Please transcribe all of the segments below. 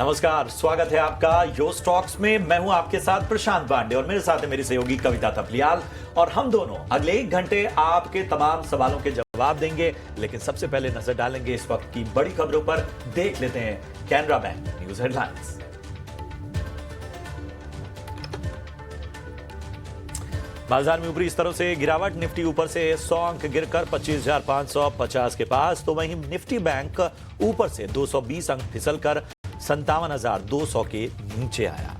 नमस्कार, स्वागत है आपका यो स्टॉक्स में। मैं हूं आपके साथ प्रशांत पांडे और मेरे साथ है मेरी सहयोगी कविता थपलियाल और हम दोनों अगले 1 घंटे आपके तमाम सवालों के जवाब देंगे। लेकिन सबसे पहले नजर डालेंगे इस वक्त की बड़ी खबरों पर। देख लेते हैं कैनरा बैंक न्यूज हेडलाइंस। बाजार में ऊपरी स्तरों से गिरावट। निफ्टी ऊपर से 100 अंक गिरकर 25,550 के पास, तो वहीं निफ्टी बैंक ऊपर से 220 अंक फिसलकर 57,200 के नीचे आया।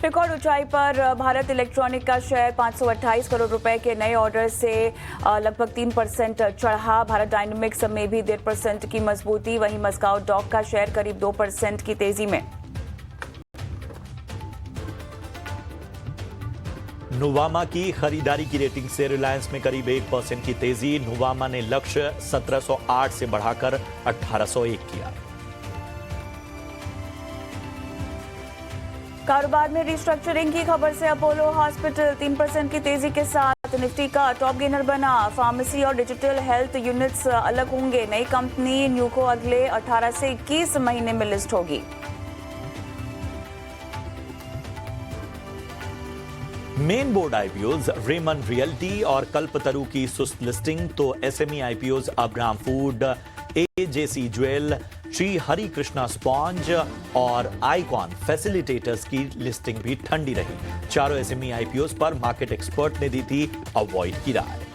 रिकॉर्ड ऊंचाई पर भारत इलेक्ट्रॉनिक का शेयर 528 करोड़ रुपए के नए ऑर्डर से लगभग 3% चढ़ा। भारत डायनेमिक्स में भी 1.5% की मजबूती। वहीं मस्काओ डॉक का शेयर करीब 2% की तेजी में। नुवामा की खरीदारी की रेटिंग से रिलायंस में करीब 1% की तेजी। नुवामा ने लक्ष्य 1708 से बढ़ाकर 1801 किया। कारोबार में रिस्ट्रक्चरिंग की खबर से अपोलो हॉस्पिटल 3% की तेजी के साथ निफ्टी का टॉप गेनर बना। फार्मेसी और डिजिटल हेल्थ यूनिट्स अलग होंगे। नई कंपनी न्यूको अगले 18 से 21 महीने में लिस्ट होगी। Main board IPOs Raymond Realty और कल्पतरू की सुस्त लिस्टिंग, तो SME IPOs Abraham Food, AJC Jewel, Shri Hari Krishna sponge और आईकॉन फैसिलिटेटर्स की लिस्टिंग भी ठंडी रही। चारों एसएमई आईपीओज पर मार्केट एक्सपर्ट ने दी थी अवॉइड की राय।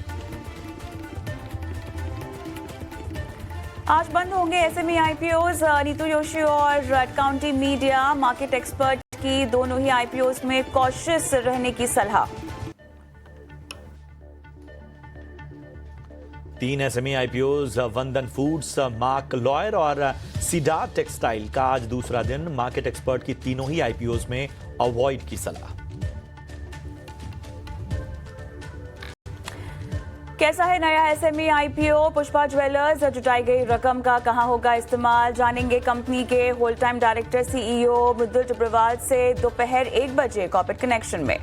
आज बंद होंगे एसएमई आईपीओज। नीतू जोशी और काउंटी मीडिया मार्केट एक्सपर्ट की दोनों ही आईपीओज में कॉशियस रहने की सलाह। 3 एसएमई आईपीओज वंदन फूड्स, मार्क लॉयर और सीडा टेक्सटाइल का आज दूसरा दिन। मार्केट एक्सपर्ट की तीनों ही आईपीओज में अवॉइड की सलाह। कैसा है नया एसएमई आईपीओ? पुष्पा ज्वेलर्स। जुटाई गई रकम का कहां होगा इस्तेमाल, जानेंगे कंपनी के होल टाइम डायरेक्टर सीईओ मृदुल टिब्रवाल से दोपहर 1 बजे कॉर्पोरेट कनेक्शन में।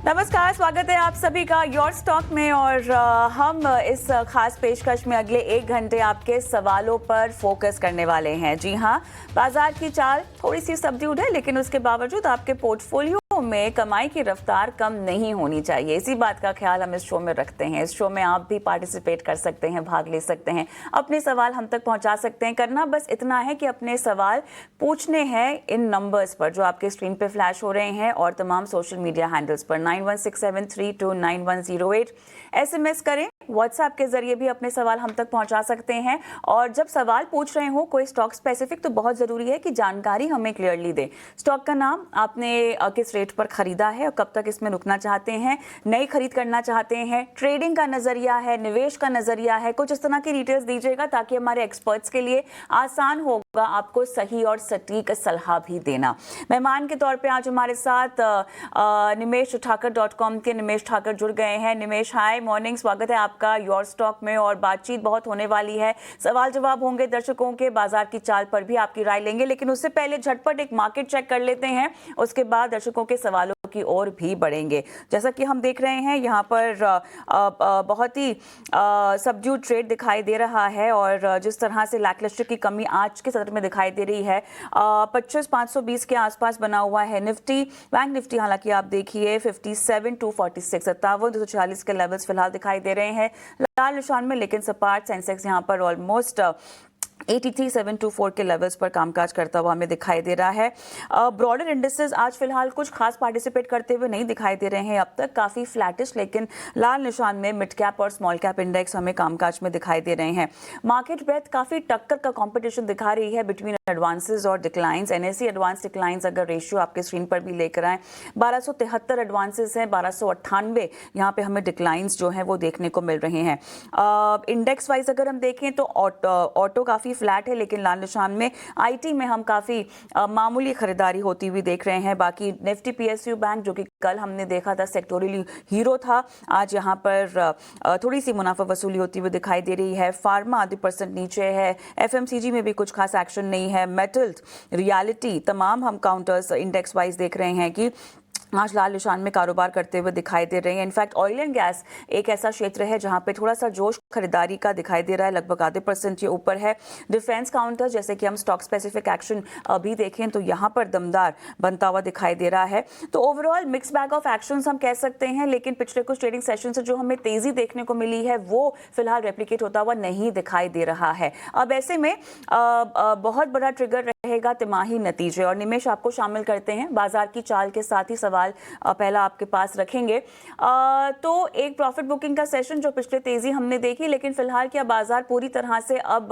नमस्कार, स्वागत है आप सभी का योर स्टॉक में और हम इस खास पेशकश में अगले 1 घंटे आपके सवालों पर फोकस करने वाले हैं। जी हां, बाजार की चाल थोड़ी सी सबड्यूड है, लेकिन उसके बावजूद आपके पोर्टफोलियो में कमाई की रफ्तार कम नहीं होनी चाहिए। इसी बात का ख्याल हम इस शो में रखते हैं। इस शो में आप भी पार्टिसिपेट कर सकते हैं, भाग ले सकते हैं, अपने सवाल हम तक पहुंचा सकते हैं। करना बस इतना है कि अपने सवाल पूछने हैं इन नंबर्स पर जो आपके स्क्रीन पे फ्लैश हो रहे हैं और तमाम सोशल मीडिया हैंडल्स पर 9167329108 एसएमएस करें। व्हाट्सएप के जरिए भी अपने सवाल हम तक पहुंचा सकते हैं। और जब सवाल पूछ रहे हो कोई स्टॉक स्पेसिफिक, तो बहुत जरूरी है कि जानकारी हमें क्लियरली दें। स्टॉक का नाम, आपने किस रेट पर खरीदा है और कब तक इसमें रुकना चाहते हैं, नई खरीद करना चाहते हैं, ट्रेडिंग का नजरिया है, निवेश का नजरिया है, कुछ इस तरह की डिटेल्स दीजिएगा ताकि हमारे एक्सपर्ट्स के लिए आसान होगा आपको सही और सटीक सलाह भी देना। मेहमान के तौर पे आज हमारे साथ निमेश ठाकर.com के निमेश ठाकर जुड़ गए हैं। निमेश, हाय मॉर्निंग, स्वागत है आपका योर स्टॉक में। और बातचीत बहुत होने वाली है, सवाल जवाब होंगे दर्शकों के, बाजार की चाल पर भी आपकी राय लेंगे। लेकिन उससे पहले झटपट एक मार्केट चेक कर लेते हैं, उसके बाद दर्शकों के सवालों की ओर भी बढ़ेंगे। जैसा कि हम देख रहे हैं यहाँ पर बहुत ही सबड्यूड ट्रेड दिखाई दे रहा है और जिस तरह से लैकलस्टर की कमी आज के सत्र में दिखाई दे रही है, 25,520 के आसपास बना हुआ है निफ्टी। बैंक निफ्टी हालांकि आप देखिए 57,246 57,240 के लेवल्स फिलहाल दिखाई दे रहे हैं लाल निशान में। लेकिन सपाट सेंसेक्स यहाँ पर ऑलमोस्ट 83,724 के लेवल्स पर कामकाज करता हुआ हमें दिखाई दे रहा है। ब्रॉडर इंडिसेस आज फिलहाल कुछ खास पार्टिसिपेट करते हुए नहीं दिखाई दे रहे हैं, अब तक काफ़ी फ्लैटिश, लेकिन लाल निशान में मिड कैप और स्मॉल कैप इंडेक्स हमें कामकाज में दिखाई दे रहे हैं। मार्केट ब्रेथ काफ़ी टक्कर का कंपटीशन दिखा रही है बिटवीन एडवांसेस और डिक्लाइंस। एनएसई एडवांस डिक्लाइंस अगर रेशियो आपके स्क्रीन पर भी लेकर आए, 1273 एडवांसेस हैं, 1298 यहाँ पे हमें डिक्लाइंस जो हैं वो देखने को मिल रहे हैं। इंडेक्स वाइज अगर हम देखें तो ऑटो काफ़ी काफ़ी फ्लैट है, लेकिन लाल निशान में आईटी में हम काफ़ी मामूली खरीदारी होती हुई देख रहे हैं। बाकी निफ्टी पीएसयू बैंक जो कि कल हमने देखा था सेक्टोरियल हीरो था, आज यहाँ पर थोड़ी सी मुनाफा वसूली होती हुई दिखाई दे रही है। फार्मा आधी % नीचे है, एफएमसीजी में भी कुछ खास एक्शन नहीं है। मेटल्स, रियलिटी, तमाम हम काउंटर्स इंडेक्स वाइज देख रहे हैं कि आज लाल निशान में कारोबार करते हुए दिखाई दे रहे हैं। इनफैक्ट ऑयल एंड गैस एक ऐसा क्षेत्र है जहां पे थोड़ा सा जोश खरीदारी का दिखाई दे रहा है, लगभग आधे % ये ऊपर है। डिफेंस काउंटर, जैसे कि हम स्टॉक स्पेसिफिक एक्शन अभी देखें तो यहाँ पर दमदार बनता हुआ दिखाई दे रहा है। तो overall mix bag of actions हम कह सकते हैं, लेकिन पिछले कुछ ट्रेडिंग सेशन से जो हमें तेजी देखने को मिली है वो फिलहाल रेप्लिकेट होता हुआ नहीं दिखाई दे रहा है। अब ऐसे में बहुत बड़ा ट्रिगर रहेगा तिमाही नतीजे, और निमेश आपको शामिल करते हैं बाजार की चाल के साथ ही सवाल पहला आपके पास रखेंगे। तो एक प्रॉफिट बुकिंग का सेशन जो पिछले तेजी हमने देखी, लेकिन फिलहाल क्या बाजार पूरी तरह से अब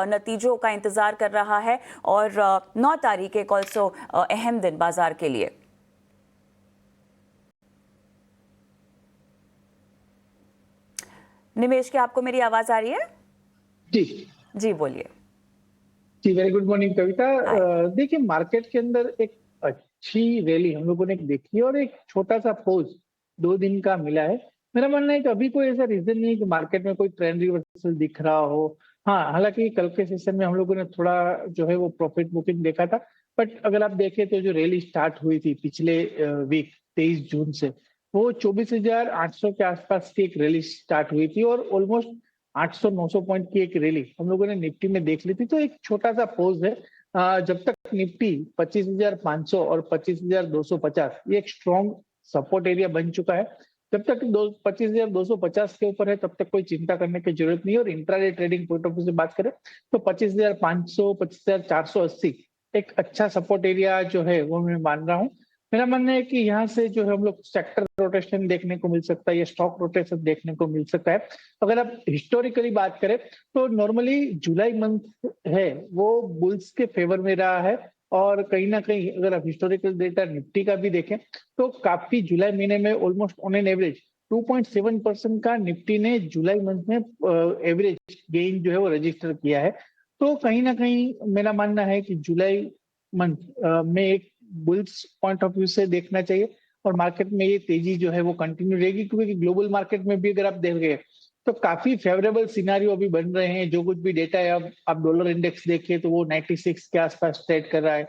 नतीजों का इंतजार कर रहा है, और 9 तारीख एक ऑल्सो अहम दिन बाजार के लिए। निमेश, क्या आपको मेरी आवाज आ रही है? जी बोलिए। जी, वेरी गुड मॉर्निंग कविता। देखिए, मार्केट के अंदर एक अच्छी रैली हम लोगों ने देखी है और एक छोटा सा पॉज 2 दिन का मिला है। मेरा मानना है कि अभी कोई ऐसा रीजन नहीं है कि मार्केट में कोई ट्रेंड रिवर्सल दिख रहा हो। हाँ, हालांकि कल के सेशन में हम लोगों ने थोड़ा जो है वो प्रॉफिट बुकिंग देखा था, बट अगर आप देखें तो जो रैली स्टार्ट हुई थी पिछले वीक 23 जून से, वो 24,800 के आसपास की एक रैली स्टार्ट हुई थी और ऑलमोस्ट 800-900 पॉइंट की एक रैली हम लोगों ने निफ्टी में देख ली थी। तो एक छोटा सा पॉज है। जब तक निफ्टी 25,500 और 25,250 ये एक स्ट्रॉन्ग सपोर्ट एरिया बन चुका है, जब तक 25,250 के ऊपर है तब तक कोई चिंता करने की जरूरत नहीं है। और intraday trading point of view से बात करें तो 25,500, 25,480 एक अच्छा सपोर्ट एरिया जो है वो मैं मान रहा हूँ। मेरा मानना है कि यहाँ से जो है हम लोग सेक्टर रोटेशन देखने को मिल सकता है या स्टॉक रोटेशन देखने को मिल सकता है। अगर आप हिस्टोरिकली बात करें तो नॉर्मली जुलाई मंथ है वो बुल्स के फेवर में रहा है, और कहीं ना कहीं अगर आप हिस्टोरिकल डेटा निफ्टी का भी देखें तो काफी जुलाई महीने में ऑलमोस्ट ऑन एन एवरेज 2.7% का निफ्टी ने जुलाई मंथ में एवरेज गेन जो है वो रजिस्टर किया है। तो कहीं ना कहीं मेरा मानना है कि जुलाई मंथ में एक बुल्स पॉइंट ऑफ व्यू से देखना चाहिए और मार्केट में ये तेजी जो है वो कंटिन्यू रहेगी, क्योंकि ग्लोबल मार्केट में भी अगर आप देखेंगे तो काफी फेवरेबल सिनारियो अभी बन रहे हैं। जो कुछ भी डेटा है, अब आप डॉलर इंडेक्स देखिए तो वो 96 के आसपास ट्रेड कर रहा है।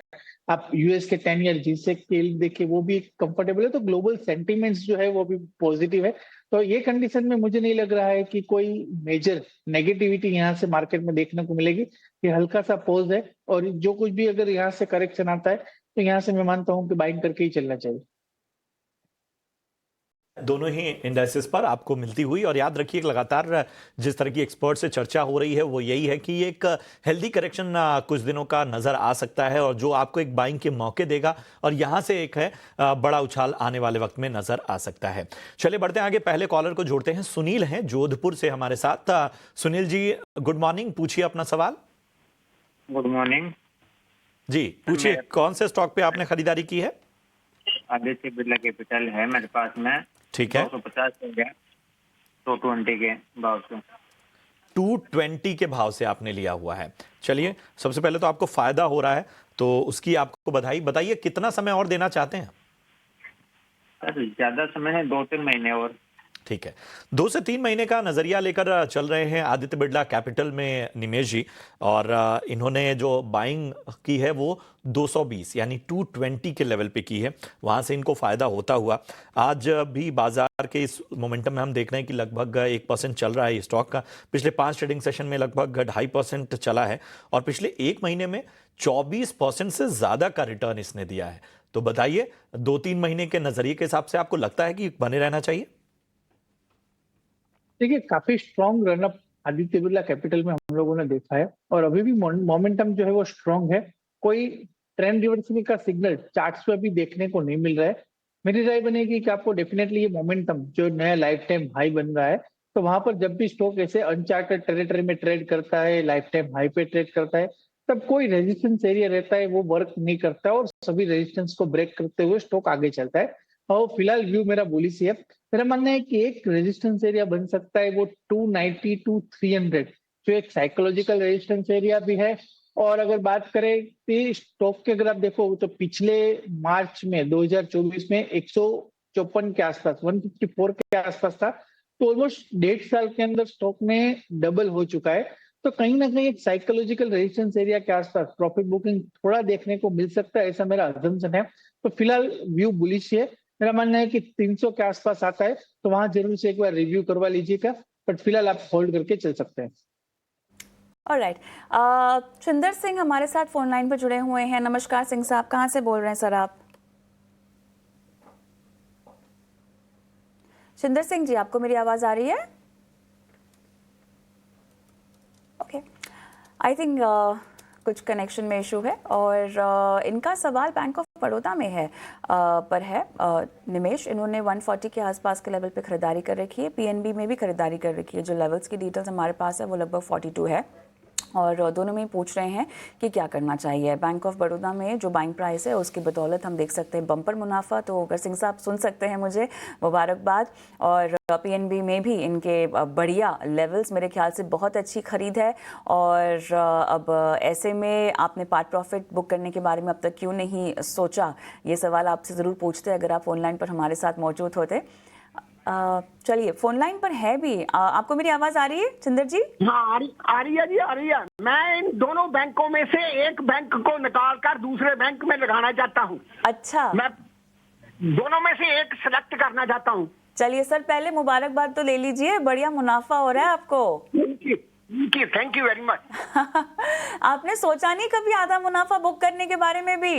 आप यूएस के 10 ईयर जीसेक के देखिए वो भी कंफर्टेबल है। तो ग्लोबल सेंटीमेंट्स जो है वो भी पॉजिटिव है। तो ये कंडीशन में मुझे नहीं लग रहा है कि कोई मेजर नेगेटिविटी यहाँ से मार्केट में देखने को मिलेगी। ये हल्का सा पॉज है, और जो कुछ भी अगर यहाँ से करेक्शन आता है तो यहाँ से मैं मानता हूँ कि बाइंग करके ही चलना चाहिए। दोनों ही इंडेक्सेस पर आपको मिलती हुई, और याद रखिए लगातार जिस तरह की एक्सपर्ट से चर्चा हो रही है वो यही है कि एक हेल्दी करेक्शन कुछ दिनों का नजर आ सकता है, और जो आपको एक बाइंग के मौके देगा, और यहां से एक है बड़ा उछाल आने वाले वक्त में नजर आ सकता है। चलिए बढ़ते हैं आगे, पहले कॉलर को जोड़ते हैं। सुनील हैं जोधपुर से हमारे साथ। सुनील जी गुड मॉर्निंग, पूछिए अपना सवाल। गुड मॉर्निंग जी पूछिए, कौन से स्टॉक पे आपने खरीदारी की है? आदित्य बिरला कैपिटल है मेरे पास में। ठीक है, 250 हो गया, 220 के भाव से। 220 के भाव से आपने लिया हुआ है। चलिए, सबसे पहले तो आपको फायदा हो रहा है तो उसकी आपको बधाई। बताइए कितना समय और देना चाहते हैं? सर ज्यादा समय है, 2-3 महीने और। ठीक है, 2 से 3 महीने का नजरिया लेकर चल रहे हैं आदित्य बिरला कैपिटल में निमेश जी, और इन्होंने जो बाइंग की है वो 220 यानी 220 के लेवल पे की है। वहां से इनको फायदा होता हुआ आज भी बाजार के इस मोमेंटम में हम देख रहे हैं कि लगभग 1% चल रहा है स्टॉक का। पिछले 5 ट्रेडिंग सेशन में लगभग 2.5% चला है, और पिछले 1 महीने में 24% से ज्यादा का रिटर्न इसने दिया है। तो बताइए 2-3 महीने के नजरिए के हिसाब से आपको लगता है कि बने रहना चाहिए? देखिए, काफी strong run up Aditya Birla capital में हम लोगों ने देखा है, और अभी भी मोमेंटम जो है वो स्ट्रॉन्ग है। कोई ट्रेंड रिवर्सल का सिग्नल चार्ट्स पे भी देखने को नहीं मिल रहा है। मेरी राय बनेगी कि आपको डेफिनेटली ये मोमेंटम जो नया लाइफ टाइम हाई बन रहा है, तो वहां पर जब भी स्टॉक ऐसे अनचार्टेड टेरिटरी में ट्रेड करता है, लाइफ टाइम हाई पे ट्रेड करता है, तब कोई रेजिस्टेंस एरिया रहता है वो वर्क नहीं करता है, और सभी रेजिस्टेंस को ब्रेक करते हुए स्टॉक आगे चलता है। और फिलहाल व्यू मेरा बुलिश है। मेरा मानना है कि एक रेजिस्टेंस एरिया बन सकता है वो 290 टू 300 जो एक साइकोलॉजिकल रेजिस्टेंस एरिया भी है। और अगर बात करें कि स्टॉक के अगर आप देखो तो पिछले मार्च में 2024 में 154 के आसपास 154 के आसपास था, तो ऑलमोस्ट 1.5 साल के अंदर स्टॉक में डबल हो चुका है। तो कहीं ना कहीं एक साइकोलॉजिकल रेजिस्टेंस एरिया के आसपास प्रॉफिट बुकिंग थोड़ा देखने को मिल सकता है, ऐसा मेरा अजम्पशन है। तो फिलहाल व्यू बुलिश है। मेरा मानना है कि 300 के आसपास आता है तो वहां जरूर से एक बार रिव्यू करवा लीजिएगा, बट फिलहाल आप होल्ड करके चल सकते हैं। ऑलराइट, सुंदर सिंह हमारे साथ फोन लाइन पर जुड़े हुए हैं। नमस्कार सिंह साहब, कहाँ से बोल रहे हैं सर आप? सुंदर सिंह जी, आपको मेरी आवाज आ रही है? ओके, आई थिंक कुछ कनेक्शन में इशू है। और इनका सवाल बैंक ऑफ बड़ौदा में है पर है निमेश, इन्होंने 140 के आसपास के लेवल पे खरीदारी कर रखी है, पीएनबी में भी खरीदारी कर रखी है। जो लेवल्स की डिटेल्स हमारे पास है वो लगभग 42 है और दोनों में ही पूछ रहे हैं कि क्या करना चाहिए। बैंक ऑफ बड़ौदा में जो बाइंग प्राइस है उसकी बदौलत हम देख सकते हैं बम्पर मुनाफा। तो अगर सिंह साहब सुन सकते हैं मुझे, मुबारकबाद। और पीएनबी में भी इनके बढ़िया लेवल्स, मेरे ख्याल से बहुत अच्छी खरीद है। और अब ऐसे में आपने पार्ट प्रॉफिट बुक करने के बारे में अब तक क्यों नहीं सोचा, ये सवाल आपसे ज़रूर पूछते अगर आप ऑनलाइन पर हमारे साथ मौजूद होते। चलिए, फोन लाइन पर है भी। आपको मेरी आवाज आ रही है सुंदर जी? हाँ, आ रही है जी, आ रही है। मैं इन दोनों बैंकों में से एक बैंक को निकाल कर दूसरे बैंक में लगाना चाहता हूँ। अच्छा, मैं दोनों में से एक सिलेक्ट करना चाहता हूँ। चलिए सर, पहले मुबारकबाद तो ले लीजिए, बढ़िया मुनाफा हो रहा है आपको। Thank you very much. आपने सोचा नहीं कभी आधा मुनाफा बुक करने के बारे में भी?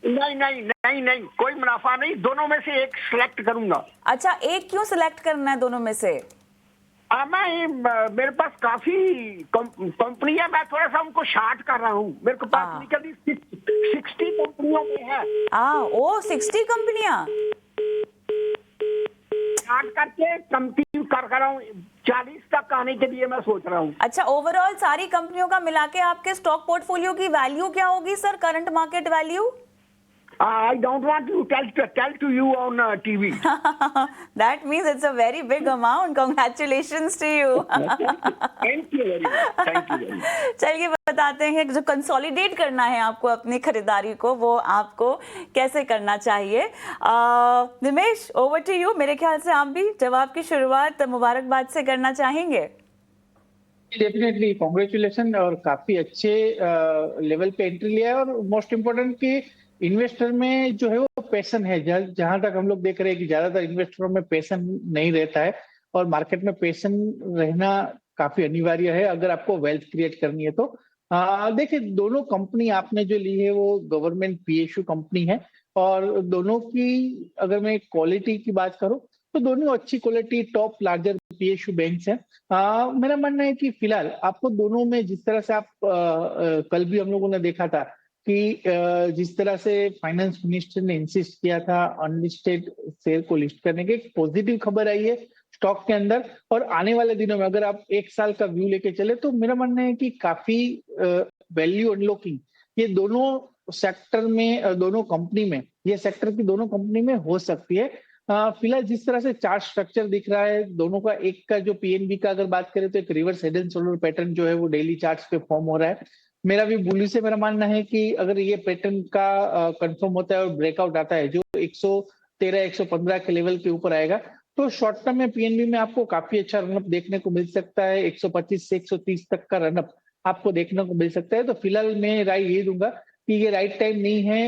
नहीं, कोई मुनाफा नहीं, दोनों में से एक सिलेक्ट करूंगा। अच्छा, एक क्यों सिलेक्ट करना है दोनों में से? मेरे पास काफी कंपनी है, मैं थोड़ा सा उनको शार्ट कर रहा हूँ। मेरे को पास निकली 60 कंपनियों में है। 60 कंपनियां शार्ट करके कंपनी कर रहा हूँ, 40 तक आने के लिए मैं सोच रहा हूँ। अच्छा, ओवरऑल सारी कंपनियों का मिला के आपके स्टॉक पोर्टफोलियो की वैल्यू क्या होगी sir, current market value? I don't want to tell to you on TV. That means it's a very big amount. Congratulations to you. Thank you very much. चलिए बताते हैं जो कंसोलिडेट करना है आपको अपनी खरीदारी को, वो आपको कैसे करना चाहिए। निमेश, ओवर टू यू। मेरे ख्याल से आप भी जवाब की शुरुआत मुबारकबाद से करना चाहेंगे। डेफिनेटली कॉन्ग्रेचुलेशन, और काफी अच्छे लेवल पे एंट्री लिया है। और मोस्ट इम्पोर्टेंट कि इन्वेस्टर में जो है वो पैशन है। जहां तक हम लोग देख रहे हैं कि ज्यादातर इन्वेस्टरों में पैशन नहीं रहता है, और मार्केट में पैशन रहना काफी अनिवार्य है अगर आपको वेल्थ क्रिएट करनी है। तो देखिए, दोनों कंपनी आपने जो ली है वो गवर्नमेंट पीएसयू कंपनी है, और दोनों की अगर मैं क्वालिटी की बात करूं तो दोनों अच्छी quality top larger PSU banks हैं। मेरा मानना है कि फिलहाल आपको दोनों में, जिस तरह से आप कल भी हम लोगों ने देखा था कि जिस तरह से फाइनेंस मिनिस्टर ने इंसिस्ट किया था अनलिस्टेड शेयर को लिस्ट करने की, एक पॉजिटिव खबर आई है स्टॉक के अंदर। और आने वाले दिनों में अगर आप 1 साल का व्यू लेके चले तो मेरा मानना है कि काफी वैल्यू अनलॉकिंग ये दोनों सेक्टर में, दोनों कंपनी में, ये सेक्टर की दोनों कंपनी में हो सकती है। फिलहाल जिस तरह से चार्ट स्ट्रक्चर दिख रहा है दोनों का, एक का जो पीएनबी का अगर बात करें तो एक reverse head and shoulder pattern जो है वो डेली चार्ट्स पे फॉर्म हो रहा है। मेरा भी बुलिश से मेरा मानना है कि अगर ये पैटर्न का कंफर्म होता है और ब्रेकआउट आता है जो 113 115 के लेवल के ऊपर आएगा, तो शॉर्ट टर्म में पीएनबी में आपको काफी अच्छा रनअप देखने को मिल सकता है। 125 से 130 तक का रनअप आपको देखने को मिल सकता है। तो फिलहाल मैं राय ये दूंगा कि ये राइट टाइम नहीं है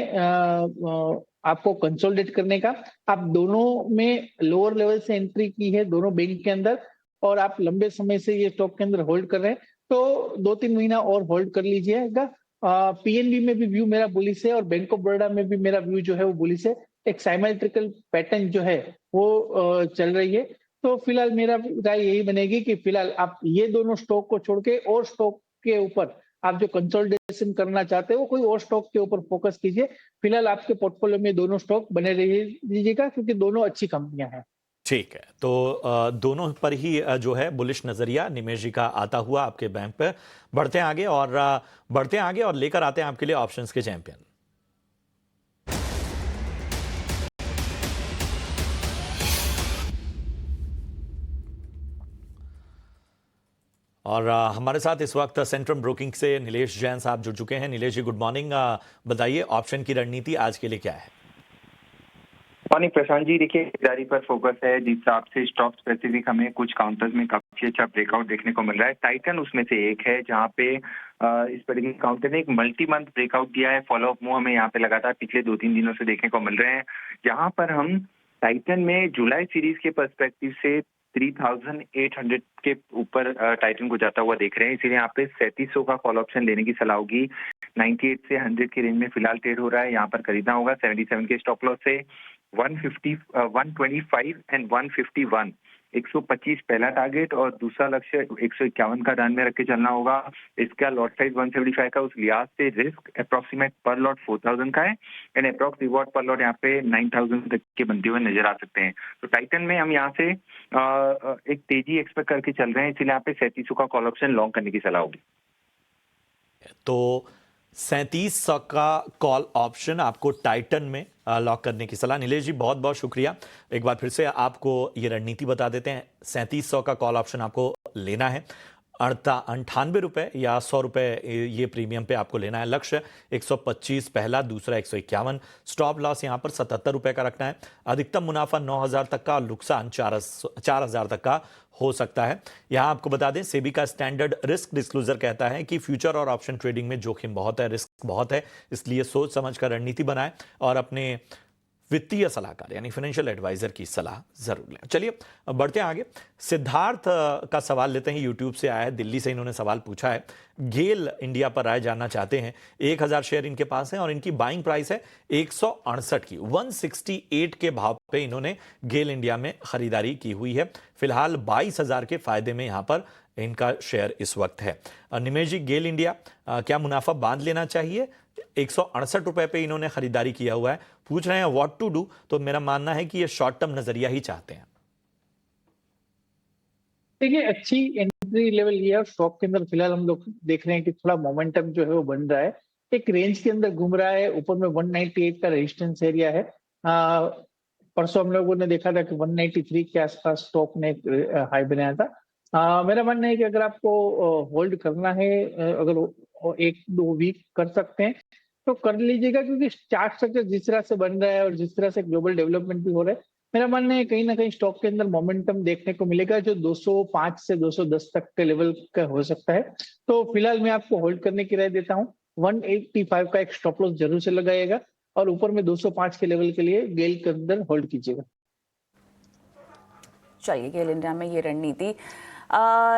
आपको कंसोलिडेट करने का। आप दोनों में लोअर लेवल से एंट्री की है दोनों बैंक के अंदर, और आप लंबे समय से ये स्टॉक के अंदर होल्ड कर रहे हैं, तो 2-3 महीना और होल्ड कर लीजिएगा। पीएनबी में भी व्यू मेरा बुलिश है और बैंक ऑफ बड़ौदा में भी मेरा व्यू जो है वो बुलिश है। एक साइमेट्रिकल पैटर्न जो है वो चल रही है। तो फिलहाल मेरा राय यही बनेगी कि फिलहाल आप ये दोनों स्टॉक को छोड़ के और स्टॉक के ऊपर आप जो कंसोलिडेशन करना चाहते हो कोई और स्टॉक के ऊपर फोकस कीजिए। फिलहाल आपके पोर्टफोलियो में दोनों स्टॉक बने रहिएगा क्योंकि दोनों अच्छी कंपनियां हैं। ठीक है, तो दोनों पर ही जो है बुलिश नजरिया निमेश जी का आता हुआ आपके बैंक पे। बढ़ते हैं आगे और लेकर आते हैं आपके लिए ऑप्शंस के चैंपियन। और हमारे साथ इस वक्त सेंट्रम ब्रोकिंग से नीलेश जैन साहब जुड़ चुके हैं। नीलेश जी, गुड मॉर्निंग। बताइए, ऑप्शन की रणनीति आज के लिए क्या है? मॉर्निंग प्रशांत जी, देखिए खरीदारी पर फोकस है। जिस हिसाब से स्टॉक स्पेसिफिक हमें कुछ काउंटर्स में काफी अच्छा ब्रेकआउट देखने को मिल रहा है। टाइटन उसमें से एक है जहां पे इस पर्टिकुलर काउंटर ने एक मल्टी मंथ ब्रेकआउट दिया है। फॉलो अप मूव हमें यहाँ पे लगातार पिछले 2-3 दिनों से देखने को मिल रहे हैं, जहां पर हम टाइटन में जुलाई सीरीज के पर्सपेक्टिव से 3800 के ऊपर टाइटन को जाता हुआ देख रहे हैं। इसीलिए यहाँ पे 3700 का कॉल ऑप्शन लेने की सलाह होगी। 98 से 100 के रेंज में फिलहाल ट्रेड हो रहा है, यहाँ पर खरीदना होगा। 77 के स्टॉप लॉस से 150, 125 एंड 151, 125 पहला टारगेट और दूसरा लक्ष्य 151 का ध्यान में रख के चलना होगा। इसका लॉट साइज 175 का, उस लिहाज से रिस्क अप्रोक्सीमेट पर लॉट 4000 का है एंड अप्रोक्स रिवॉर्ड पर लॉट यहाँ पे 9000 तक के बनते हुए नजर आ सकते हैं। तो टाइटन में हम यहाँ से एक तेजी एक्सपेक्ट करके चल रहे हैं, इसलिए यहाँ पे 3700 का कॉल ऑप्शन लॉन्ग करने की सलाह होगी। तो 3700 का कॉल ऑप्शन आपको टाइटन में लॉक करने की सलाह। नीलेश जी, बहुत बहुत शुक्रिया। एक बार फिर से आपको ये रणनीति बता देते हैं। 3700 का कॉल ऑप्शन आपको लेना है। 98 रुपए या 100 रुपए ये प्रीमियम पे आपको लेना है। लक्ष्य 125 पहला, दूसरा 151। स्टॉप लॉस यहाँ पर 77 रुपए का रखना है। अधिकतम मुनाफा 9000 तक का, नुकसान 4000 तक का हो सकता है। यहाँ आपको बता दें, सेबी का स्टैंडर्ड रिस्क डिस्क्लोजर कहता है कि फ्यूचर और ऑप्शन ट्रेडिंग में जोखिम बहुत है, रिस्क बहुत है, इसलिए सोच समझ कर रणनीति बनाएं और अपने वित्तीय सलाहकार यानी फाइनेंशियल एडवाइजर की सलाह जरूर लें। चलिए बढ़ते हैं आगे। सिद्धार्थ का सवाल लेते हैं, यूट्यूब से आया है, दिल्ली से इन्होंने सवाल पूछा है। गेल इंडिया पर राय जानना चाहते हैं। 1000 शेयर इनके पास है और इनकी बाइंग प्राइस है 168 की। 168 के भाव पे इन्होंने गेल इंडिया में खरीदारी की हुई है। फिलहाल 22000 के फायदे में यहां पर इनका शेयर इस वक्त है। निमेश जी, गेल इंडिया क्या मुनाफा बांध लेना चाहिए? 168 रुपए पे इन्होंने खरीदारी किया हुआ है। पूछ रहे हैं व्हाट टू डू, तो मेरा मानना है कि ये शॉर्ट टर्म नजरिया ही चाहते हैं। देखिए, अच्छी एंट्री लेवल ये है। स्टॉक के अंदर फिलहाल हम लोग देख रहे हैं कि थोड़ा मोमेंटम जो है वो बन रहा है, एक रेंज के अंदर घूम रहा है। ऊपर में 198 का रेजिस्टेंस एरिया है। परसों हम लोगों ने देखा था कि 193 के आसपास स्टॉक ने हाई बनाया था। मेरा मानना है कि अगर आपको होल्ड करना है, अगर 1-2 वीक कर सकते हैं तो कर लीजिएगा, क्योंकि चार्ट स्ट्रक्चर जिस तरह से बन रहा है और जिस तरह से ग्लोबल डेवलपमेंट भी हो रहा है, मेरा मानना है कहीं ना कहीं स्टॉक के अंदर मोमेंटम देखने को मिलेगा, जो 205 से 210 तक के लेवल का हो सकता है। तो फिलहाल मैं आपको होल्ड करने की राय देता हूँ। 185 का एक स्टॉप लॉस जरूर से लगाइएगा और ऊपर में 205 के लेवल के लिए गेल के अंदर होल्ड कीजिएगा। चलिए, गेल इंडिया में ये रणनीति।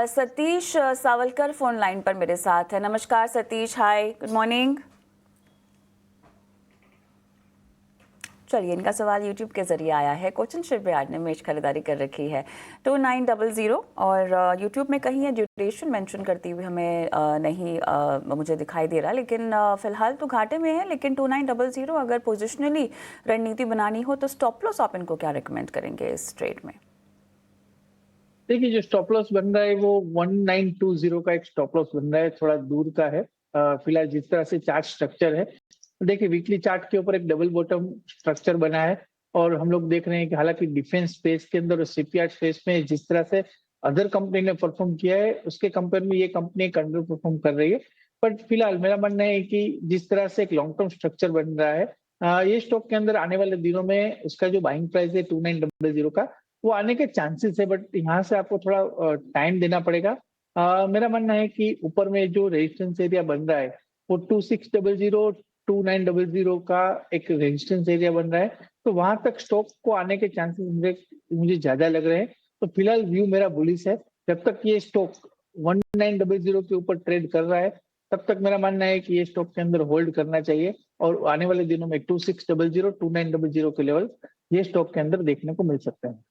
सतीश सावलकर फोन लाइन पर मेरे साथ है। नमस्कार सतीश, हाय, गुड मॉर्निंग। चलिए, इनका सवाल YouTube के जरिए आया है। कोचिन शिपयार्ड ने मेज खरीदारी कर रखी है 2900 और YouTube में कहीं ये ड्यूरेशन मेंशन करती हुई हमें नहीं मुझे दिखाई दे रहा, लेकिन फिलहाल तो घाटे में है। लेकिन 2900 अगर पोजिशनली रणनीति बनानी हो तो स्टॉप लॉस आप इनको क्या रिकमेंड करेंगे इस ट्रेड में? देखिए, जो स्टॉप लॉस बन रहा है वो 1920 का एक स्टॉप लॉस बन रहा है, थोड़ा दूर का है। फिलहाल जिस तरह से चार्ट स्ट्रक्चर है, देखिए वीकली चार्ट के ऊपर एक डबल बॉटम स्ट्रक्चर बना है और हम लोग देख रहे हैं कि हालांकि डिफेंस स्पेस के अंदर और शिपयार्ड स्पेस में जिस तरह से अदर कंपनी ने परफॉर्म किया है, उसके कंपेयर में ये कंपनी एक अंडर परफॉर्म कर रही है। बट फिलहाल मेरा मानना है कि जिस तरह से एक लॉन्ग टर्म स्ट्रक्चर बन रहा है, ये स्टॉक के अंदर आने वाले दिनों में उसका जो बाइंग प्राइस है 2900 का, वो आने के चांसेस है। बट यहाँ से आपको थोड़ा टाइम देना पड़ेगा। मेरा मानना है कि ऊपर में जो रेजिस्टेंस एरिया बन रहा है वो 2600 2900 का एक रेजिस्टेंस एरिया बन रहा है, तो वहां तक स्टॉक को आने के चांसेस मुझे ज्यादा लग रहे हैं। तो फिलहाल व्यू मेरा बुलिश है। जब तक ये स्टॉक 1900 के ऊपर ट्रेड कर रहा है, तब तक मेरा मानना है कि ये स्टॉक के अंदर होल्ड करना चाहिए और आने वाले दिनों में 2600 2900 के लेवल ये स्टॉक के अंदर देखने को मिल सकते हैं।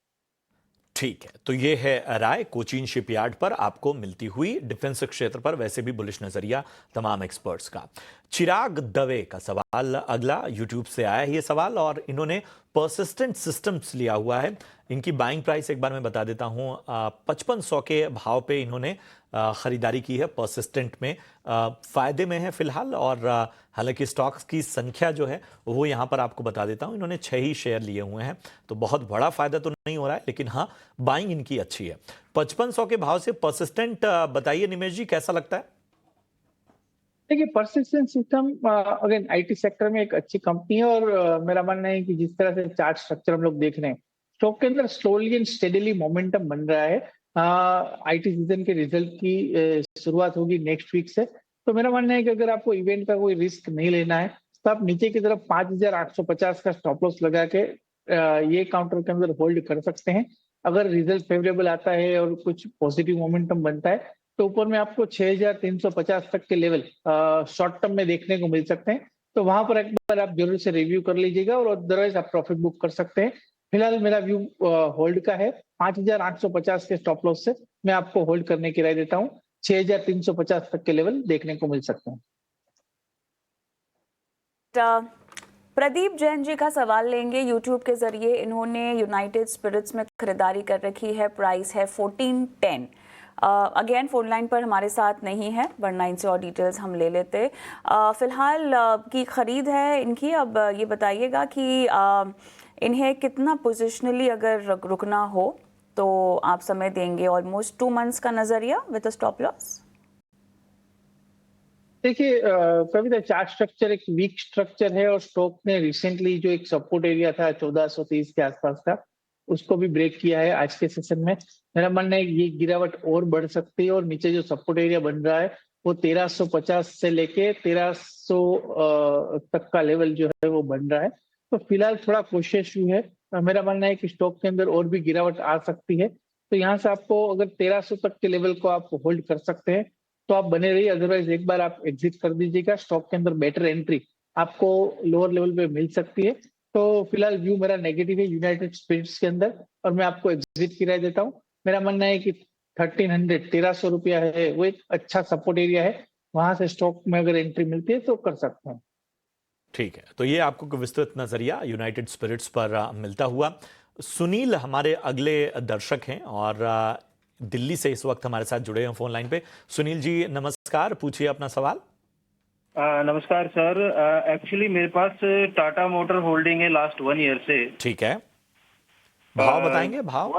ठीक है, तो ये है राय कोचिन शिपयार्ड पर आपको मिलती हुई। डिफेंस क्षेत्र पर वैसे भी बुलिश नजरिया तमाम एक्सपर्ट्स का। चिराग दवे का सवाल अगला यूट्यूब से आया है ये सवाल, और इन्होंने परसिस्टेंट सिस्टम्स लिया हुआ है। इनकी बाइंग प्राइस एक बार मैं बता देता हूँ, 5500 के भाव पे इन्होंने खरीदारी की है परसिस्टेंट में। फायदे में है फिलहाल, और हालांकि स्टॉक्स की संख्या जो है वो यहाँ पर आपको बता देता हूँ, इन्होंने 6 ही शेयर लिए हुए हैं, तो बहुत बड़ा फायदा तो नहीं हो रहा है, लेकिन हाँ बाइंग इनकी अच्छी है। 5500 के भाव से परसिस्टेंट बताइए निमेश जी, कैसा लगता है? देखिए, persistent system again IT sector में एक अच्छी कंपनी है, और मेरा मानना है कि जिस तरह से चार्ट स्ट्रक्चर हम लोग देख रहे हैं, स्टॉक के अंदर स्लोली एंड स्टेडीली मोमेंटम बन रहा है। आईटी सीजन के रिजल्ट की शुरुआत होगी नेक्स्ट वीक से, तो मेरा मानना है कि अगर आपको इवेंट का कोई रिस्क नहीं लेना है तो आप नीचे की तरफ 5850 का स्टॉप लॉस लगा के ये काउंटर के अंदर होल्ड कर सकते हैं। अगर रिजल्ट फेवरेबल आता है और कुछ पॉजिटिव मोमेंटम बनता है तो ऊपर में आपको 6350 तक के लेवल शॉर्ट टर्म में देखने को मिल सकते हैं, तो वहां पर एक बार आप जरूर से रिव्यू कर लीजिएगा, और अदरवाइज आप प्रॉफिट बुक कर सकते हैं। फिलहाल मेरा व्यू होल्ड का है। 5850 के स्टॉप लॉस से मैं आपको होल्ड करने की राय देता हूँ। 6350 तक के लेवल देखने को मिल सकते हैं। प्रदीप जैन जी का सवाल लेंगे यूट्यूब के जरिए। इन्होंने यूनाइटेड स्पिरिट्स में खरीदारी कर रखी है, प्राइस है 1410। अगेन फोन लाइन पर हमारे साथ नहीं है, वरना इनसे और डिटेल्स हम ले लेते। फिलहाल की खरीद है इनकी। अब ये बताइएगा कि इन्हें कितना पोजिशनली अगर रुकना हो तो आप समय देंगे? ऑलमोस्ट 2 मंथ्स का नजरिया विद अ स्टॉप लॉस। देखिए, कविता, चार्ट स्ट्रक्चर एक वीक स्ट्रक्चर है, और स्टॉक ने रिसेंटली जो एक सपोर्ट एरिया था 1430 के आसपास का, उसको भी ब्रेक किया है आज के सेशन में। मेरा मानना है ये गिरावट और बढ़ सकती है, और नीचे जो सपोर्ट एरिया बन रहा है वो 1350 से लेके 1300 तक का लेवल जो है वो बन रहा है। तो फिलहाल थोड़ा कोशिश हुई है। मेरा मानना है कि स्टॉक के अंदर और भी गिरावट आ सकती है, तो यहाँ से आपको अगर 1300 तक के लेवल को आप होल्ड कर सकते हैं तो आप बने रहिए, अदरवाइज एक बार आप एग्जिट कर दीजिएगा। स्टॉक के अंदर बेटर एंट्री आपको लोअर लेवल पे मिल सकती है। तो फिलहाल व्यू मेरा नेगेटिव है यूनाइटेड स्पिरिट्स के अंदर, और मैं आपको एग्जिट की राय देता हूँ। मेरा मानना है कि 1300 रुपया है वो एक अच्छा सपोर्ट एरिया है, वहां से स्टॉक में अगर एंट्री मिलती है तो कर सकते हैं। ठीक है, तो ये आपको विस्तृत नजरिया यूनाइटेड स्पिरिट्स पर मिलता हुआ। सुनील हमारे अगले दर्शक हैं, और दिल्ली से इस वक्त हमारे साथ जुड़े हैं फोन लाइन पे। सुनील जी नमस्कार, पूछिए अपना सवाल। नमस्कार सर। एक्चुअली मेरे पास टाटा मोटर होल्डिंग है लास्ट 1 ईयर से। ठीक है, भाव बताएंगे? भाव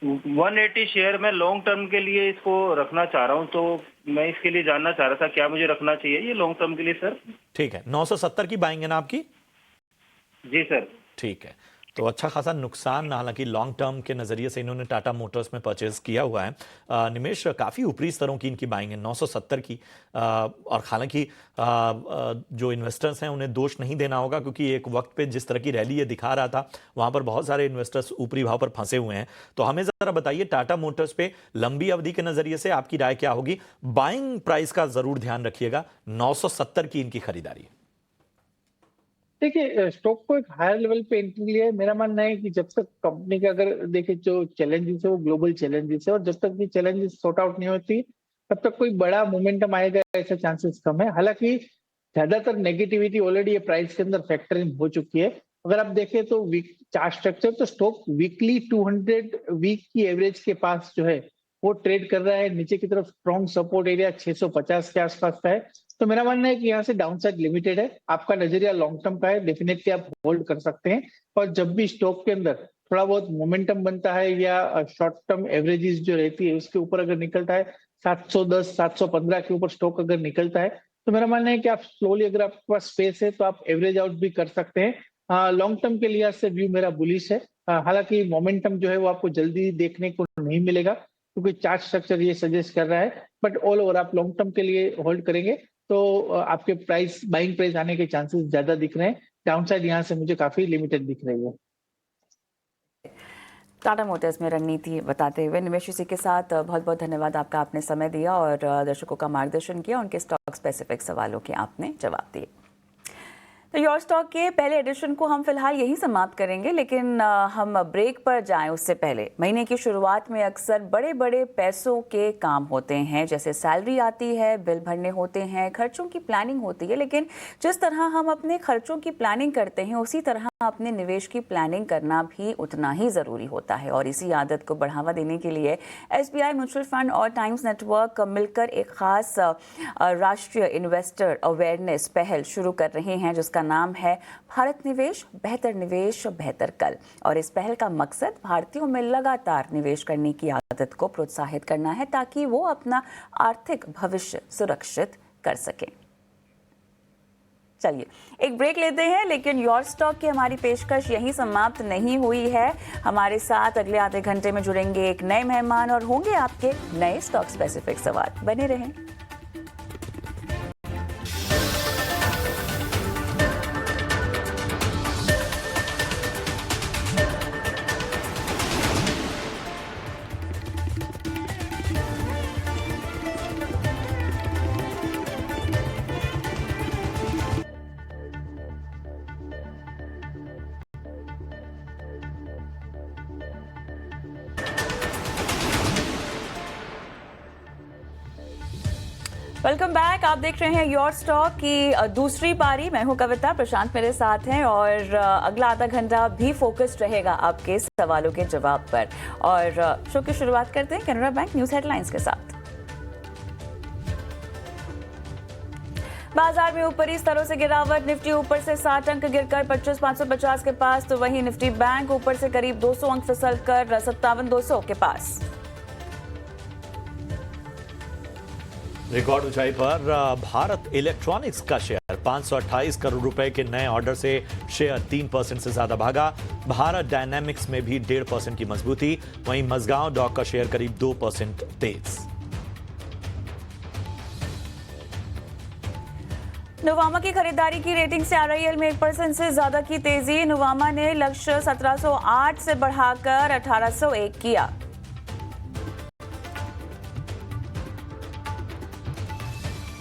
180 शेयर में लॉन्ग टर्म के लिए इसको रखना चाह रहा हूँ, तो मैं इसके लिए जानना चाह रहा था क्या मुझे रखना चाहिए ये लॉन्ग टर्म के लिए सर? ठीक है, 970 की बाइंग है ना आपकी? जी सर। ठीक है, तो अच्छा खासा नुकसान हालांकि लॉन्ग टर्म के नजरिए से इन्होंने टाटा मोटर्स में परचेज किया हुआ है। निमेश, काफी ऊपरी स्तरों की इनकी बाइंग है 970 की, और हालांकि जो इन्वेस्टर्स हैं उन्हें दोष नहीं देना होगा, क्योंकि एक वक्त पे जिस तरह की रैली ये दिखा रहा था वहां पर बहुत सारे इन्वेस्टर्स ऊपरी भाव पर फंसे हुए हैं। तो हमें जरा बताइए टाटा मोटर्स पे लंबी अवधि के नजरिए से आपकी राय क्या होगी? बाइंग प्राइस का जरूर ध्यान रखिएगा, 970 की इनकी खरीदारी। देखिए, स्टॉक को एक हायर लेवल पे एंट्री लिया है। मेरा मानना है कि जब तक कंपनी का अगर देखिए जो चैलेंजेस है वो ग्लोबल चैलेंजेस है, और जब तक ये चैलेंजेस सॉर्ट आउट नहीं होती तब तक कोई बड़ा मोमेंटम आएगा ऐसा चांसेस कम है। हालांकि ज्यादातर नेगेटिविटी ऑलरेडी ये प्राइस के अंदर फैक्टर इन हो चुकी है। अगर आप देखें तो वीक चार्ट स्ट्रक्चर, तो स्टॉक वीकली 200 वीक की एवरेज के पास जो है वो ट्रेड कर रहा है। नीचे की तरफ स्ट्रॉन्ग सपोर्ट एरिया 650 के आसपास का है, तो मेरा मानना है कि यहाँ से डाउनसाइड लिमिटेड है। आपका नजरिया लॉन्ग टर्म का है, डेफिनेटली आप होल्ड कर सकते हैं। और जब भी स्टॉक के अंदर थोड़ा बहुत मोमेंटम बनता है या शॉर्ट टर्म एवरेजेस जो रहती है उसके ऊपर अगर निकलता है, 710 715 के ऊपर स्टॉक अगर निकलता है, तो मेरा मानना है कि आप स्लोली, अगर आपके पास स्पेस है तो आप एवरेज आउट भी कर सकते हैं। लॉन्ग टर्म के लिहाज से व्यू मेरा बुलिश है। हालांकि मोमेंटम जो है वो आपको जल्दी देखने को नहीं मिलेगा, क्योंकि चार्ट स्ट्रक्चर ये सजेस्ट कर रहा है, बट ऑल ओवर आप लॉन्ग टर्म के लिए होल्ड करेंगे तो आपके बाइंग प्राइस आने के चांसेस ज्यादा दिख रहे हैं। डाउनसाइड यहाँ से मुझे काफी लिमिटेड दिख रही है। टाटा मोटर्स में रणनीति बताते हुए निमेश, इसी के साथ बहुत बहुत धन्यवाद आपका, आपने समय दिया और दर्शकों का मार्गदर्शन किया, उनके स्टॉक स्पेसिफिक सवालों के आपने जवाब दिए। तो योर स्टॉक के पहले एडिशन को हम फिलहाल यहीं समाप्त करेंगे, लेकिन हम ब्रेक पर जाएं उससे पहले महीने की शुरुआत में अक्सर बड़े बड़े पैसों के काम होते हैं, जैसे सैलरी आती है, बिल भरने होते हैं, खर्चों की प्लानिंग होती है। लेकिन जिस तरह हम अपने खर्चों की प्लानिंग करते हैं उसी तरह अपने निवेश की प्लानिंग करना भी उतना ही ज़रूरी होता है। और इसी आदत को बढ़ावा देने के लिए SBI म्यूचुअल फंड और टाइम्स नेटवर्क मिलकर एक खास राष्ट्रीय इन्वेस्टर अवेयरनेस पहल शुरू कर रहे हैं, जिसका नाम है भारत निवेश बेहतर कल। और इस पहल का मकसद भारतीयों में लगातार निवेश करने की आदत को प्रोत्साहित करना है, ताकि वो अपना आर्थिक भविष्य सुरक्षित कर सकें। चलिए एक ब्रेक लेते हैं, लेकिन योर स्टॉक की हमारी पेशकश यहीं समाप्त नहीं हुई है। हमारे साथ अगले आधे घंटे में जुड़ेंगे एक नए मेहमान और होंगे आपके नए स्टॉक स्पेसिफिक सवाल। बने रहें। Welcome back. आप देख रहे हैं योर स्टॉक की दूसरी पारी। मैं हूं कविता, प्रशांत मेरे साथ हैं और अगला आधा घंटा भी फोकस्ड रहेगा आपके सवालों के जवाब पर। और शो की शुरुआत करते हैं कैनरा बैंक न्यूज हेडलाइंस के साथ। बाजार में ऊपरी स्तरों से गिरावट, निफ्टी ऊपर से 60 अंक गिरकर 25,550 के पास, तो वहीं निफ्टी बैंक ऊपर से करीब 200 अंक फिसलकर 57,200 के पास। रिकॉर्ड ऊंचाई पर भारत इलेक्ट्रॉनिक्स का शेयर 528 करोड़ रुपए के नए ऑर्डर से शेयर 3% से ज्यादा भागा। भारत डायनेमिक्स में भी 1.5% की मजबूती। वहीं मझगांव डॉक का शेयर करीब 2% तेज। नुवामा की खरीदारी की रेटिंग से RIL में 1% से ज्यादा की तेजी। नुवामा ने लक्ष्य 1708 से बढ़ाकर 1801 किया।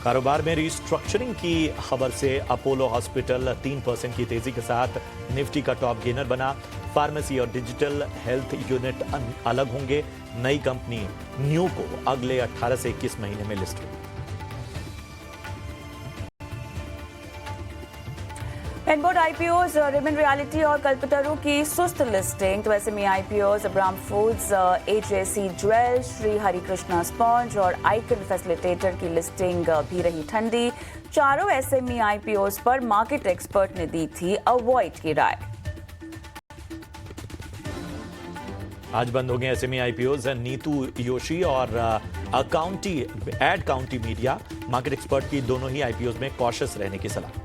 कारोबार में रिस्ट्रक्चरिंग की खबर से अपोलो हॉस्पिटल 3% की तेजी के साथ निफ्टी का टॉप गेनर बना। फार्मेसी और डिजिटल हेल्थ यूनिट अलग होंगे। नई कंपनी न्यू को अगले 18 से 21 महीने में लिस्ट होगी। इनबोर्ड IPOs, रेमन रियल्टी और कल्पतरू की सुस्त लिस्टिंग, तो SME IPOs Abram foods, AJC jewel, Shri Hari Krishna sponge और आइकन फैसिलिटेटर की लिस्टिंग भी रही ठंडी। चारों SME IPOs पर मार्केट एक्सपर्ट ने दी थी अवॉइड की राय। आज बंद हो गए SME IPOs। नीतू योशी और Ad County Media market expert की दोनों ही IPOs में कॉशियस रहने की सलाह।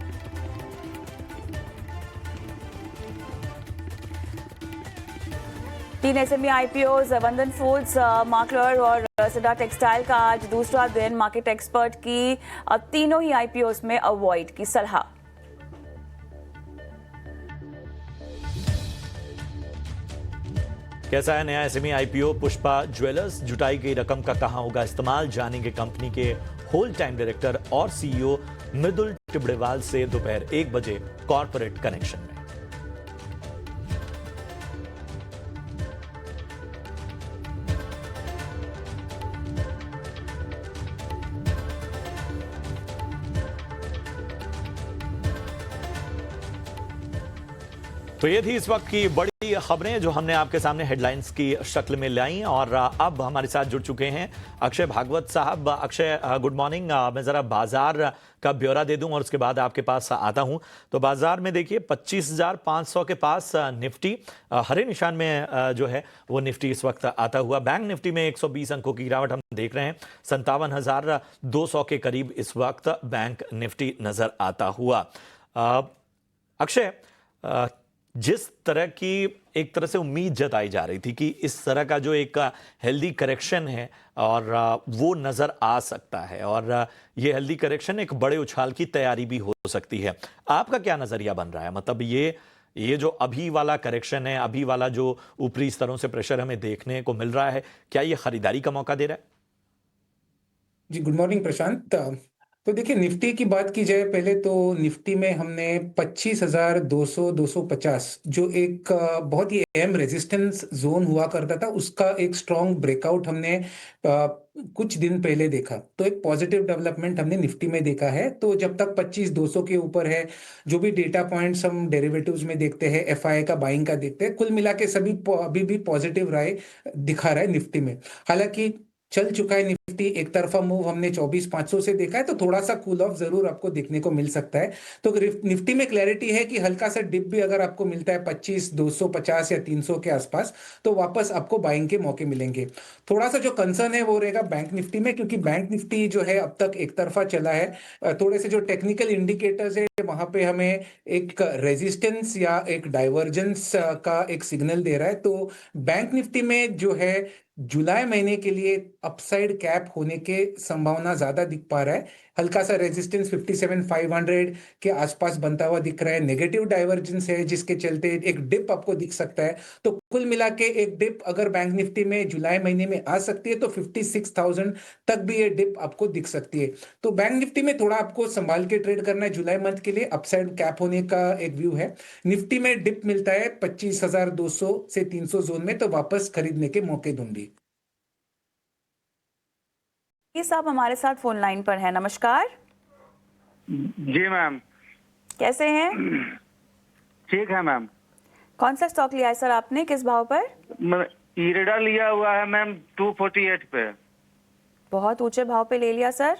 तीन SME IPOs, वंदन फूड्स, मार्कलर और सिडा टेक्सटाइल का आज दूसरा दिन। मार्केट एक्सपर्ट की तीनों ही IPOs में अवॉइड की सलाह। कैसा है नया SME IPO पुष्पा ज्वेलर्स? जुटाई गई रकम का कहां होगा इस्तेमाल? जानेंगे कंपनी के होल टाइम डायरेक्टर और CEO मृदुल टिबड़ेवाल से दोपहर 1 बजे कॉर्पोरेट कनेक्शन में। तो ये थी इस वक्त की बड़ी खबरें जो हमने आपके सामने हेडलाइंस की शक्ल में लाई। और अब हमारे साथ जुड़ चुके हैं अक्षय भागवत साहब। Akshay, good morning. मैं जरा बाजार का ब्यौरा दे दूं और उसके बाद आपके पास आता हूं। तो बाजार में देखिए 25,500 के पास निफ्टी हरे निशान में जो है वो निफ्टी इस वक्त आता हुआ। बैंक निफ्टी में 120 अंकों की गिरावट हम देख रहे हैं। 57,200 के करीब इस वक्त बैंक निफ्टी नजर आता हुआ। अक्षय, जिस तरह की एक तरह से उम्मीद जताई जा रही थी कि इस तरह का जो एक हेल्दी करेक्शन है और वो नजर आ सकता है, और ये हेल्दी करेक्शन एक बड़े उछाल की तैयारी भी हो सकती है, आपका क्या नजरिया बन रहा है? मतलब ये जो अभी वाला करेक्शन है, अभी वाला जो ऊपरी स्तरों से प्रेशर हमें देखने को मिल रहा है, क्या ये खरीदारी का मौका दे रहा है? जी, गुड मॉर्निंग प्रशांत। तो देखिए, निफ्टी की बात की जाए पहले तो निफ्टी में हमने 25,200 250 जो एक बहुत ही अहम रेजिस्टेंस जोन हुआ करता था, उसका एक स्ट्रॉन्ग ब्रेकआउट हमने कुछ दिन पहले देखा। तो एक पॉजिटिव डेवलपमेंट हमने निफ्टी में देखा है। तो जब तक 25,200 के ऊपर है, जो भी डेटा पॉइंट्स हम डेरिवेटिव्स में देखते हैं, एफआई का बाइंग का देखते हैं, कुल मिला के सभी अभी भी पॉजिटिव राय दिखा रहा है निफ्टी में। हालांकि चल चुका है निफ्टी, एक तरफा मूव हमने 24,500 से देखा है, तो थोड़ा सा कूल ऑफ जरूर आपको देखने को मिल सकता है। तो निफ्टी में क्लैरिटी है कि हल्का सा डिप भी अगर आपको मिलता है 25,250 या 300 के आसपास, तो वापस आपको बाइंग के मौके मिलेंगे। थोड़ा सा जो कंसर्न है वो रहेगा बैंक निफ्टी में, क्योंकि बैंक निफ्टी जो है अब तक एक तरफा चला है। थोड़े से जो टेक्निकल इंडिकेटर्स है वहां पे हमें एक रेजिस्टेंस या एक डाइवर्जेंस का एक सिग्नल दे रहा है। तो बैंक निफ्टी में जो है जुलाई महीने के लिए अपसाइड कैप होने के संभावना ज्यादा दिख पा रहा है। हल्का सा रेजिस्टेंस 57,500 के आसपास बनता हुआ दिख रहा है। नेगेटिव डाइवर्जेंस है जिसके चलते एक डिप आपको दिख सकता है। तो कुल मिला के एक डिप अगर बैंक निफ्टी में जुलाई महीने में आ सकती है तो 56,000 तक भी ये डिप आपको दिख सकती है। तो बैंक निफ्टी में थोड़ा आपको संभाल के ट्रेड करना है जुलाई मंथ के लिए, अपसाइड कैप होने का एक व्यू है। निफ्टी में डिप मिलता है 25,200 से 300 जोन में, तो वापस खरीदने के मौके दूंगी। ये साहब हमारे साथ फोन लाइन पर है। नमस्कार। जी मैम। कैसे हैं? ठीक है मैम। कौन सा स्टॉक लिया है सर आपने, किस भाव पर? इरेडा लिया हुआ है मैम 248 पे। बहुत ऊंचे भाव पे ले लिया सर?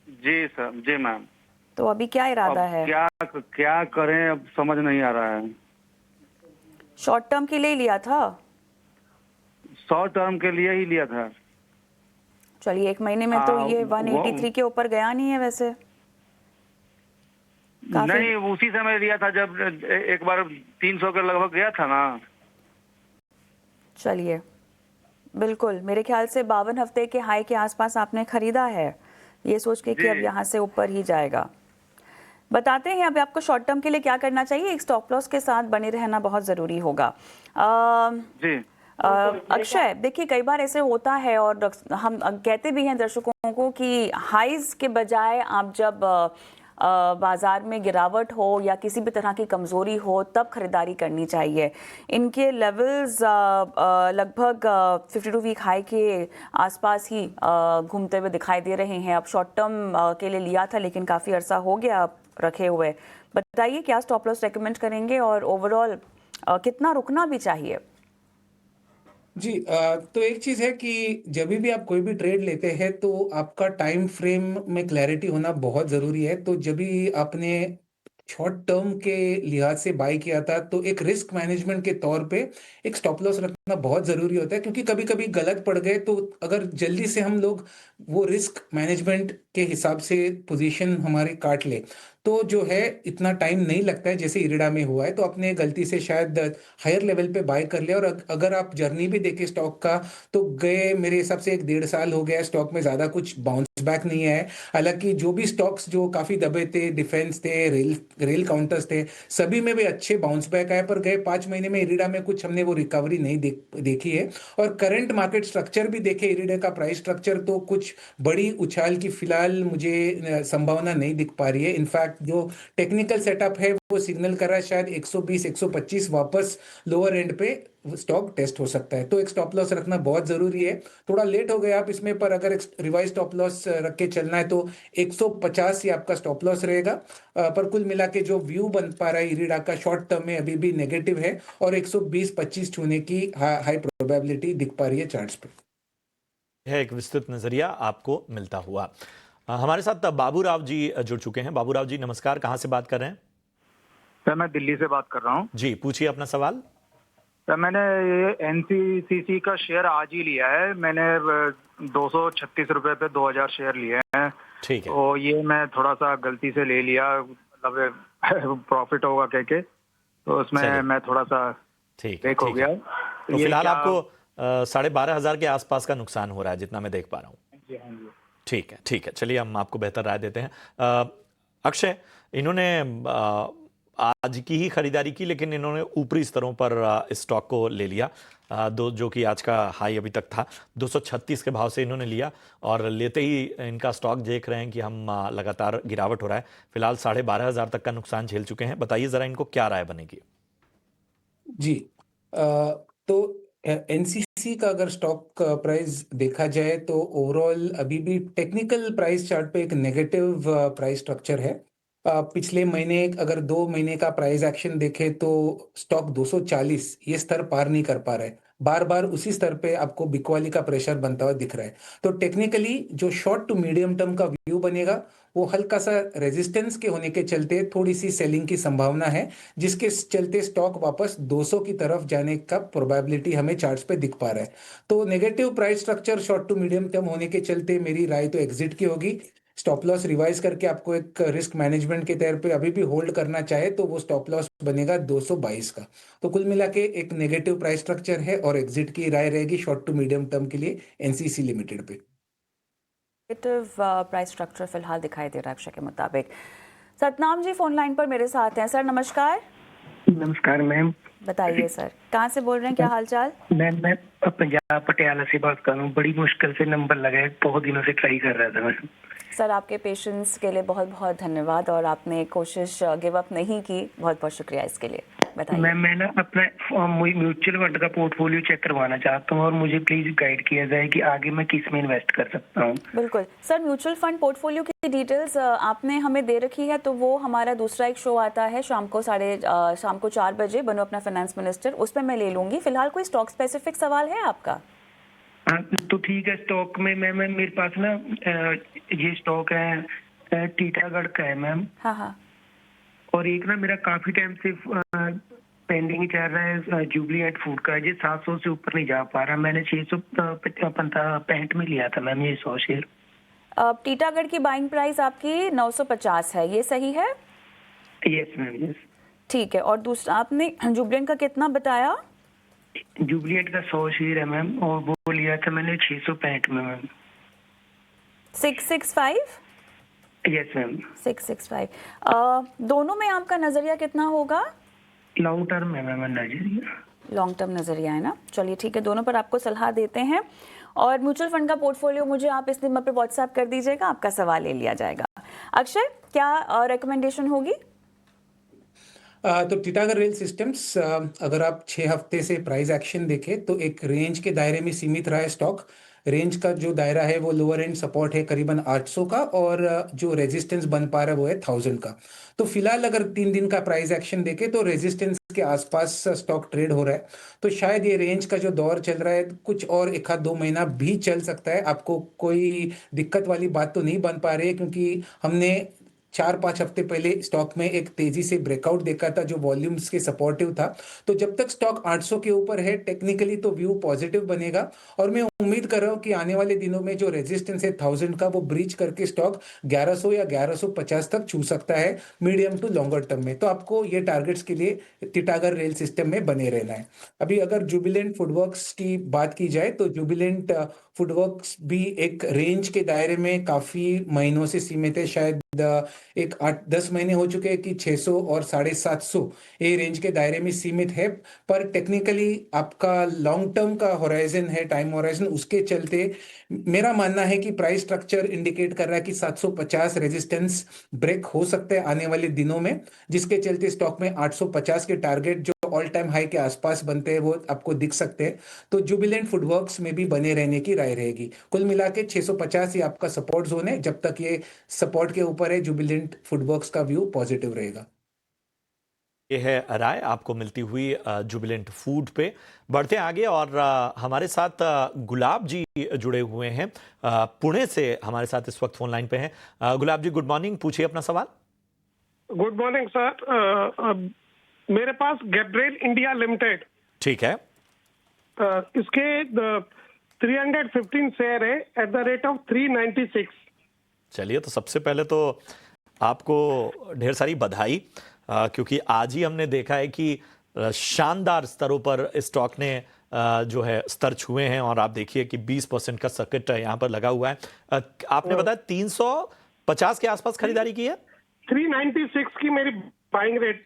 जी सर, जी मैम। तो अभी क्या इरादा है? क्या करें, अब समझ नहीं आ रहा है। शॉर्ट टर्म के लिए लिया था? शॉर्ट टर्म के लिए ही लिया था। चलिए, एक महीने में तो ये 183 के ऊपर गया नहीं है वैसे। नहीं, उसी समय लिया था जब एक बार 300 के लगभग गया था ना। चलिए, बिल्कुल मेरे ख्याल से 52 हफ्ते के हाई के आसपास आपने खरीदा है, ये सोच के कि अब यहाँ से ऊपर ही जाएगा। बताते हैं अब आपको शॉर्ट टर्म के लिए क्या करना चाहिए। एक स्टॉप लॉस के साथ बने रहना बहुत जरूरी होगा। जी अक्षय, देखिए कई बार ऐसे होता है और हम कहते भी हैं दर्शकों को कि हाइज के बजाय आप जब बाजार में गिरावट हो या किसी भी तरह की कमजोरी हो तब खरीदारी करनी चाहिए। इनके लेवल्स लगभग 52 वीक हाई के आसपास ही घूमते हुए दिखाई दे रहे हैं। अब शॉर्ट टर्म के लिए लिया था लेकिन काफ़ी अरसा हो गया रखे हुए। बताइए क्या स्टॉप लॉस रेकमेंड करेंगे और ओवरऑल कितना रुकना भी चाहिए? जी, तो एक चीज है कि जब भी आप कोई भी ट्रेड लेते हैं तो आपका टाइम फ्रेम में क्लैरिटी होना बहुत जरूरी है। तो जब भी आपने शॉर्ट टर्म के लिहाज से बाय किया था तो एक रिस्क मैनेजमेंट के तौर पे एक स्टॉप लॉस रखना बहुत जरूरी होता है, क्योंकि कभी कभी गलत पड़ गए तो अगर जल्दी से हम लोग वो रिस्क मैनेजमेंट के हिसाब से पोजीशन हमारी काट ले तो जो है इतना टाइम नहीं लगता है जैसे इरिडा में हुआ है। तो अपने गलती से शायद हायर लेवल पे बाय कर लिया। और अगर आप जर्नी भी देखें स्टॉक का तो गए मेरे हिसाब से 1-1.5 साल हो गया, स्टॉक में ज्यादा कुछ बाउंस बैक नहीं है। हालांकि जो भी स्टॉक्स जो काफी दबे थे, डिफेंस थे, रेल काउंटर्स थे, सभी में भी अच्छे बाउंस बैक आए, पर गए 5 महीने में इरिडा में कुछ हमने वो रिकवरी नहीं देखी है। और करंट मार्केट स्ट्रक्चर भी देखे, इरिडा का प्राइस स्ट्रक्चर, तो कुछ बड़ी उछाल की फिलहाल मुझे संभावना नहीं दिख पा रही है। इनफैक्ट जो टेक्निकल सेटअप है वो सिग्नल कर रहा है शायद 120-125 वापस लोअर एंड पे स्टॉक टेस्ट हो सकता है। तो एक स्टॉप लॉस रखना बहुत जरूरी है। थोड़ा लेट हो गए आप इसमें, पर अगर एक रिवाइज स्टॉप लॉस रख के चलना है तो 150 ही आपका स्टॉप लॉस रहेगा। पर कुल मिला के जो व्यू बन पा रहा है इरिडा का शॉर्ट टर्म में अभी भी नेगेटिव है और 120-25 छूने की हाई प्रोबेबिलिटी दिख पा रही है चार्ट्स पे। है एक विस्तृत नजरिया आपको मिलता हुआ। हमारे साथ बाबू राव जी जुड़ चुके हैं। बाबू राव जी नमस्कार, कहां से बात कर रहे हैं? सर मैं दिल्ली से बात कर रहा हूँ। जी पूछिए अपना सवाल। सर मैंने ये एनसीसीसी का शेयर आज ही लिया है। मैंने 236 रुपए पे 2000 शेयर लिए हैं। ठीक है। तो ये मैं थोड़ा सा गलती से ले लिया, मतलब प्रॉफिट होगा कह के, तो उसमें मैं थोड़ा सा ब्रेक हो गया। तो फिलहाल आपको 12,500 के आसपास का नुकसान हो रहा है जितना मैं देख पा रहा हूँ। ठीक है, ठीक है, चलिए हम आपको बेहतर राय देते हैं। अक्षय, इन्होंने आज की ही खरीदारी की, लेकिन इन्होंने ऊपरी स्तरों पर इस स्टॉक को ले लिया। जो कि आज का हाई अभी तक था 236 के भाव से इन्होंने लिया, और लेते ही इनका स्टॉक देख रहे हैं कि हम लगातार गिरावट हो रहा है। फिलहाल 12,500 तक का नुकसान झेल चुके हैं। बताइए जरा इनको क्या राय बनेगी। जी, तो एनसीसी का अगर स्टॉक प्राइस देखा जाए तो ओवरऑल अभी भी टेक्निकल प्राइस चार्ट पे एक नेगेटिव प्राइस स्ट्रक्चर है। पिछले महीने अगर 2 महीने का प्राइस एक्शन देखे तो स्टॉक 240 ये स्तर पार नहीं कर पा रहा है। बार बार उसी स्तर पे आपको बिकवाली का प्रेशर बनता हुआ दिख रहा है। तो टेक्निकली जो शॉर्ट टू मीडियम टर्म का व्यू बनेगा वो हल्का सा रेजिस्टेंस के होने के चलते थोड़ी सी सेलिंग की संभावना है, जिसके चलते स्टॉक वापस 200 की तरफ जाने का प्रोबेबिलिटी हमें चार्ट्स पे दिख पा रहा है। तो negative price structure short to medium term होने के चलते मेरी राय तो एग्जिट की होगी। स्टॉप लॉस रिवाइज करके आपको एक रिस्क मैनेजमेंट के तौर पे अभी भी होल्ड करना चाहे तो वो स्टॉप लॉस बनेगा 222 का। तो कुल मिला के एक नेगेटिव प्राइस स्ट्रक्चर है और एग्जिट की राय रहेगी शॉर्ट टू मीडियम टर्म के लिए एनसीसी लिमिटेड पे। नेगेटिव प्राइस स्ट्रक्चर फिलहाल दिखाई दे रहा है अक्षय के मुताबिक। सतनाम जी फोन लाइन पर मेरे साथ हैं। सर नमस्कार। नमस्कार मैम। बताइए सर, कहाँ से बोल रहे हैं, क्या हालचाल? मैं पंजाब पटियाला से बात कर रहा हूँ। बड़ी मुश्किल से नंबर लगा है, बहुत दिनों से ट्राई कर रहा था मैं। सर आपके पेशेंस के लिए बहुत बहुत धन्यवाद, और आपने कोशिश गिव अप नहीं की, बहुत बहुत शुक्रिया इसके लिए। बताइए। मैं ना अपना म्यूचुअल फंड का पोर्टफोलियो चेक करवाना चाहता हूँ और मुझे प्लीज गाइड किया जाए कि आगे मैं किस में इन्वेस्ट कर सकता हूँ। बिल्कुल सर, म्यूचुअल फंड पोर्टफोलियो की डिटेल्स आपने हमें दे रखी है, तो वो हमारा दूसरा एक शो आता है शाम को 4 बजे, बनो अपना फाइनेंस मिनिस्टर, उस पर मैं ले लूंगी। फिलहाल कोई स्टॉक स्पेसिफिक सवाल है आपका? हाँ तो ठीक है। स्टॉक में मैं मेरे पास ना ये स्टॉक है टीटागढ़ का है मैम। हाँ हाँ। और एक ना मेरा काफी टाइम से पेंडिंग चल रहा है जुबली फूड का, ये 700 से ऊपर नहीं जा पा रहा। मैंने 665 में लिया था मैम ये 100 शेयर। टीटागढ़ की बाइंग प्राइस आपकी 950 है, ये सही है? Yes ma'am yes. ठीक है। और दूसरा आपने जुबलेंट का कितना बताया? जुबलीट का 100 शेयर है मैम, और वो लिया था मैंने 665 में मैम। 665? Yes ma'am. 665। दोनों में आपका नजरिया कितना होगा? लॉन्ग टर्म है मैम नजरिया। लॉन्ग टर्म नजरिया है ना, चलिए ठीक है, दोनों पर आपको सलाह देते हैं। और म्यूचुअल फंड का पोर्टफोलियो मुझे आप इस नंबर पर व्हाट्सएप कर दीजिएगा, आपका सवाल ले लिया जाएगा। अक्षय, क्या रिकमेंडेशन होगी? तो टीटागढ़ रेल सिस्टम्स, अगर आप 6 हफ्ते से प्राइस एक्शन देखें तो एक रेंज के दायरे में सीमित रहा है स्टॉक। रेंज का जो दायरा है वो लोअर एंड सपोर्ट है करीबन 800 का, और जो रेजिस्टेंस बन पा रहा है वो है 1000 का। तो फिलहाल अगर 3 दिन का प्राइस एक्शन देखें तो रेजिस्टेंस के आसपास स्टॉक ट्रेड हो रहा है। तो शायद ये रेंज का जो दौर चल रहा है कुछ और 1-2 महीना भी चल सकता है। आपको कोई दिक्कत वाली बात तो नहीं बन पा रही है, क्योंकि हमने 4-5 हफ्ते पहले स्टॉक में एक तेजी से ब्रेकआउट देखा था जो वॉल्यूम्स के सपोर्टिव था। तो जब तक स्टॉक 800 के ऊपर है टेक्निकली तो व्यू पॉजिटिव बनेगा, और मैं उम्मीद कर रहा हूं कि आने वाले दिनों में जो रेजिस्टेंस है 1000 का वो ब्रीच करके स्टॉक 1100 या 1150 तक छू सकता है मीडियम टू लॉन्गर टर्म में। तो आपको ये टारगेट्स के लिए टीटागढ़ रेल सिस्टम में बने रहना है। अभी अगर जुबिलेंट फूडवर्क्स की बात की जाए तो जुबिलेंट फूडवर्क्स भी एक रेंज के दायरे में काफी महीनों से सीमित है। शायद एक 8-10 महीने हो चुके हैं कि 600 और 750 ये रेंज के दायरे में सीमित है। पर टेक्निकली आपका लॉन्ग टर्म का होराइजन है, टाइम होराइजन, उसके चलते मेरा मानना है कि प्राइस स्ट्रक्चर इंडिकेट कर रहा है कि 750 रेजिस्टेंस ब्रेक हो सकता है आने वाले दिनों में, जिसके चलते स्टॉक में 850 के टारगेट जो ऑल टाइम हाई के आसपास बनते हैं वो आपको दिख सकते हैं। तो जुबिलेंट फूडवर्क्स में भी बने रहने की राय रहेगी। कुल मिला के 650 ही आपका सपोर्ट जोन है। जब तक ये सपोर्ट के ऊपर है जुबिलेंट फूडवर्क्स का व्यू पॉजिटिव रहेगा। ये है राय आपको मिलती हुई जुबिलेंट फूड पे। बढ़ते आगे, और हमारे साथ गुलाब जी जुड़े हुए हैं, पुणे से हमारे साथ इस वक्त फोन लाइन पे हैं। गुलाब जी गुड मॉर्निंग, पूछिए अपना सवाल। Good morning sir. मेरे पास गैब्रियल इंडिया लिमिटेड, ठीक है, इसके 315 शेयर है एट द रेट ऑफ 396। चलिए, तो सबसे पहले तो आपको ढेर सारी बधाई, क्योंकि आज ही हमने देखा है कि शानदार स्तरों पर स्टॉक ने जो है स्तर छुए हैं, और आप देखिए कि 20% का सर्किट यहाँ पर लगा हुआ है। आपने बताया 350 के आसपास खरीदारी की है? 396 की मेरी बाइंग रेट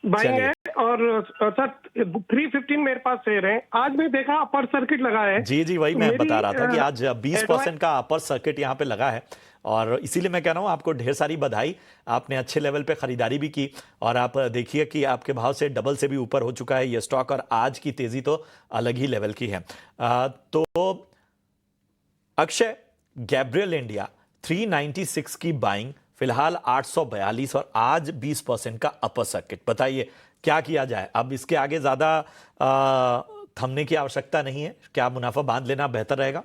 बाइंग है, और सर 315 मेरे पास शेयर है। आज मैं देखा अपर सर्किट लगा है। जी जी, वही मैं बता रहा था कि आज 20% का अपर सर्किट यहाँ पे लगा है, और इसीलिए मैं कह रहा हूँ आपको ढेर सारी बधाई। आपने अच्छे लेवल पे खरीदारी भी की, और आप देखिए कि आपके भाव से डबल से भी ऊपर हो चुका है ये स्टॉक, और आज की तेजी तो अलग ही लेवल की है। तो अक्षय, गैब्रियल इंडिया 396 की बाइंग, फिलहाल 842, और आज 20% का अपर सर्किट। बताइए क्या किया जाए? अब इसके आगे ज्यादा थमने की आवश्यकता नहीं है, क्या मुनाफा बांध लेना बेहतर रहेगा?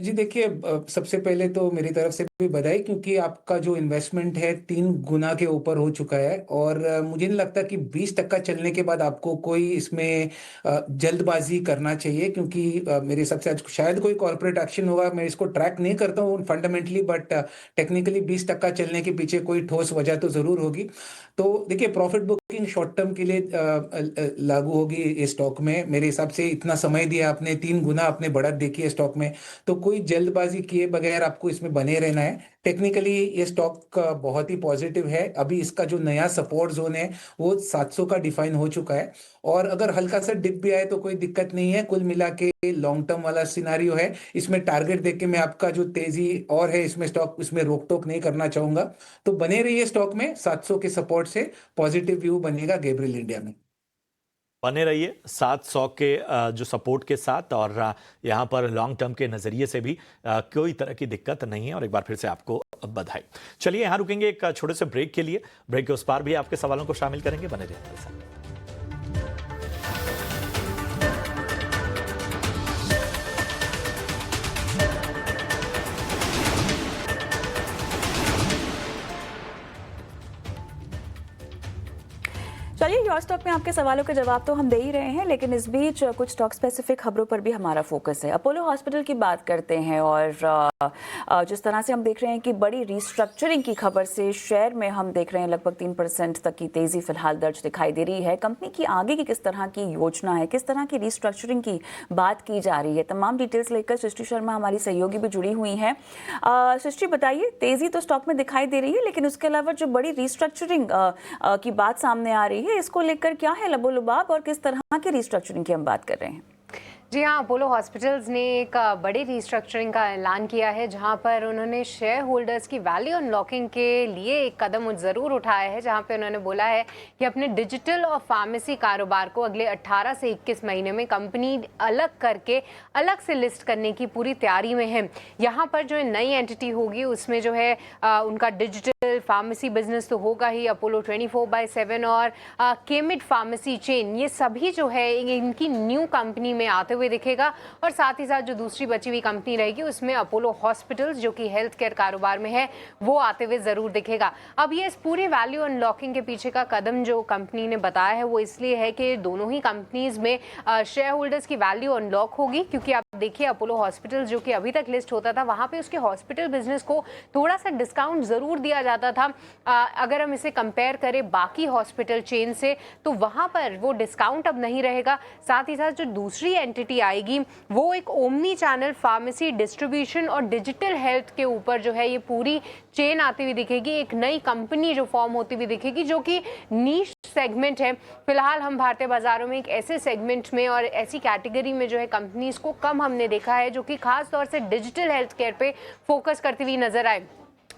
जी देखिए, सबसे पहले तो मेरी तरफ से भी बधाई, क्योंकि आपका जो इन्वेस्टमेंट है 3 गुना के ऊपर हो चुका है। और मुझे नहीं लगता कि 20% चलने के बाद आपको कोई इसमें जल्दबाजी करना चाहिए, क्योंकि मेरे हिसाब से आज शायद कोई कॉर्पोरेट एक्शन होगा। मैं इसको ट्रैक नहीं करता हूँ फंडामेंटली, बट टेक्निकली 20% चलने के पीछे कोई ठोस वजह तो जरूर होगी। तो देखिए, प्रॉफिट बुकिंग शॉर्ट टर्म के लिए लागू होगी इस स्टॉक में। मेरे हिसाब से इतना समय दिया आपने, 3 गुना आपने बढ़त देखी है स्टॉक में, तो कोई जल्दबाजी किए बगैर आपको इसमें बने रहना है। टेक्निकली ये स्टॉक बहुत ही पॉजिटिव है। अभी इसका जो नया सपोर्ट जोन है वो 700 का डिफाइन हो चुका है, और अगर हल्का सा डिप भी आए तो कोई दिक्कत नहीं है। कुल मिला के लॉन्ग टर्म वाला सिनारियो है। इसमें टारगेट देख के मैं आपका जो तेजी और है इसमें स्टॉक, इसमें रोक टोक नहीं करना चाहूंगा। तो बने रहिए स्टॉक में, 700 के सपोर्ट से पॉजिटिव व्यू बनेगा गैब्रियल इंडिया में। बने रहिए 700 के जो सपोर्ट के साथ, और यहाँ पर लॉन्ग टर्म के नज़रिए से भी कोई तरह की दिक्कत नहीं है। और एक बार फिर से आपको बधाई। चलिए यहाँ रुकेंगे एक छोटे से ब्रेक के लिए। ब्रेक के उस पार भी आपके सवालों को शामिल करेंगे, बने रहिए हमारे साथ। चलिए, योर स्टॉक में आपके सवालों के जवाब तो हम दे ही रहे हैं, लेकिन इस बीच कुछ स्टॉक स्पेसिफिक खबरों पर भी हमारा फोकस है। अपोलो हॉस्पिटल की बात करते हैं, और जिस तरह से हम देख रहे हैं कि बड़ी रिस्ट्रक्चरिंग की खबर से शेयर में हम देख रहे हैं लगभग 3% तक की तेजी फिलहाल दर्ज दिखाई दे रही है। कंपनी की आगे की किस तरह की योजना है, किस तरह की रिस्ट्रक्चरिंग की बात की जा रही है, तमाम डिटेल्स लेकर सृष्टि शर्मा हमारी सहयोगी भी जुड़ी हुई हैं। सृष्टि, बताइए, तेजी तो स्टॉक में दिखाई दे रही है, लेकिन उसके अलावा जो बड़ी रिस्ट्रक्चरिंग की बात सामने आ रही है, इसको लेकर क्या है लबोलुबाब, और किस तरह की रिस्ट्रक्चरिंग की हम बात कर रहे हैं? जी हाँ, अपोलो हॉस्पिटल्स ने एक बड़ी रिस्ट्रक्चरिंग का ऐलान किया है, जहां पर उन्होंने शेयर होल्डर्स की वैल्यू अनलॉकिंग के लिए एक कदम ज़रूर उठाया है, जहां पे उन्होंने बोला है कि अपने डिजिटल और फार्मेसी कारोबार को अगले 18 से 21 महीने में कंपनी अलग करके अलग से लिस्ट करने की पूरी तैयारी में है। यहाँ पर जो नई एंटिटी होगी उसमें जो है उनका डिजिटल फार्मेसी बिजनेस तो होगा ही, अपोलो 24/7 और केमिड फार्मेसी चेन, ये सभी जो है इनकी न्यू कंपनी में आते हुए दिखेगा। और साथ ही साथ जो दूसरी बची हुई कंपनी रहेगी उसमें अपोलो हॉस्पिटल्स, जो कि हेल्थ केयर कारोबार में है, वो आते हुए जरूर दिखेगा। अब ये इस पूरी वैल्यू अनलॉकिंग के पीछे का कदम जो कंपनी ने बताया है वो इसलिए है कि दोनों ही कंपनीज में शेयर होल्डर्स की वैल्यू अनलॉक होगी, क्योंकि आप देखिए अपोलो हॉस्पिटल्स जो कि अभी तक लिस्ट होता था, वहां पे उसके हॉस्पिटल बिजनेस को थोड़ा सा डिस्काउंट जरूर दिया जाता था। अगर हम इसे कंपेयर करें बाकी हॉस्पिटल चेन से, तो वहां पर वो डिस्काउंट अब नहीं रहेगा। साथ ही साथ जो दूसरी एंटिटी आएगी वो एक ओमनी चैनल फार्मेसी डिस्ट्रीब्यूशन और डिजिटल हेल्थ के ऊपर जो है ये पूरी चेन आती हुई दिखेगी। एक नई कंपनी जो फॉर्म होती हुई दिखेगी, जो कि नीश सेगमेंट है। फिलहाल हम भारतीय बाजारों में एक ऐसे सेगमेंट में और ऐसी कैटेगरी में जो है कंपनीज को कम हमने देखा है, जो कि खास तौर से डिजिटल हेल्थ केयर पे फोकस करती हुई नजर आए।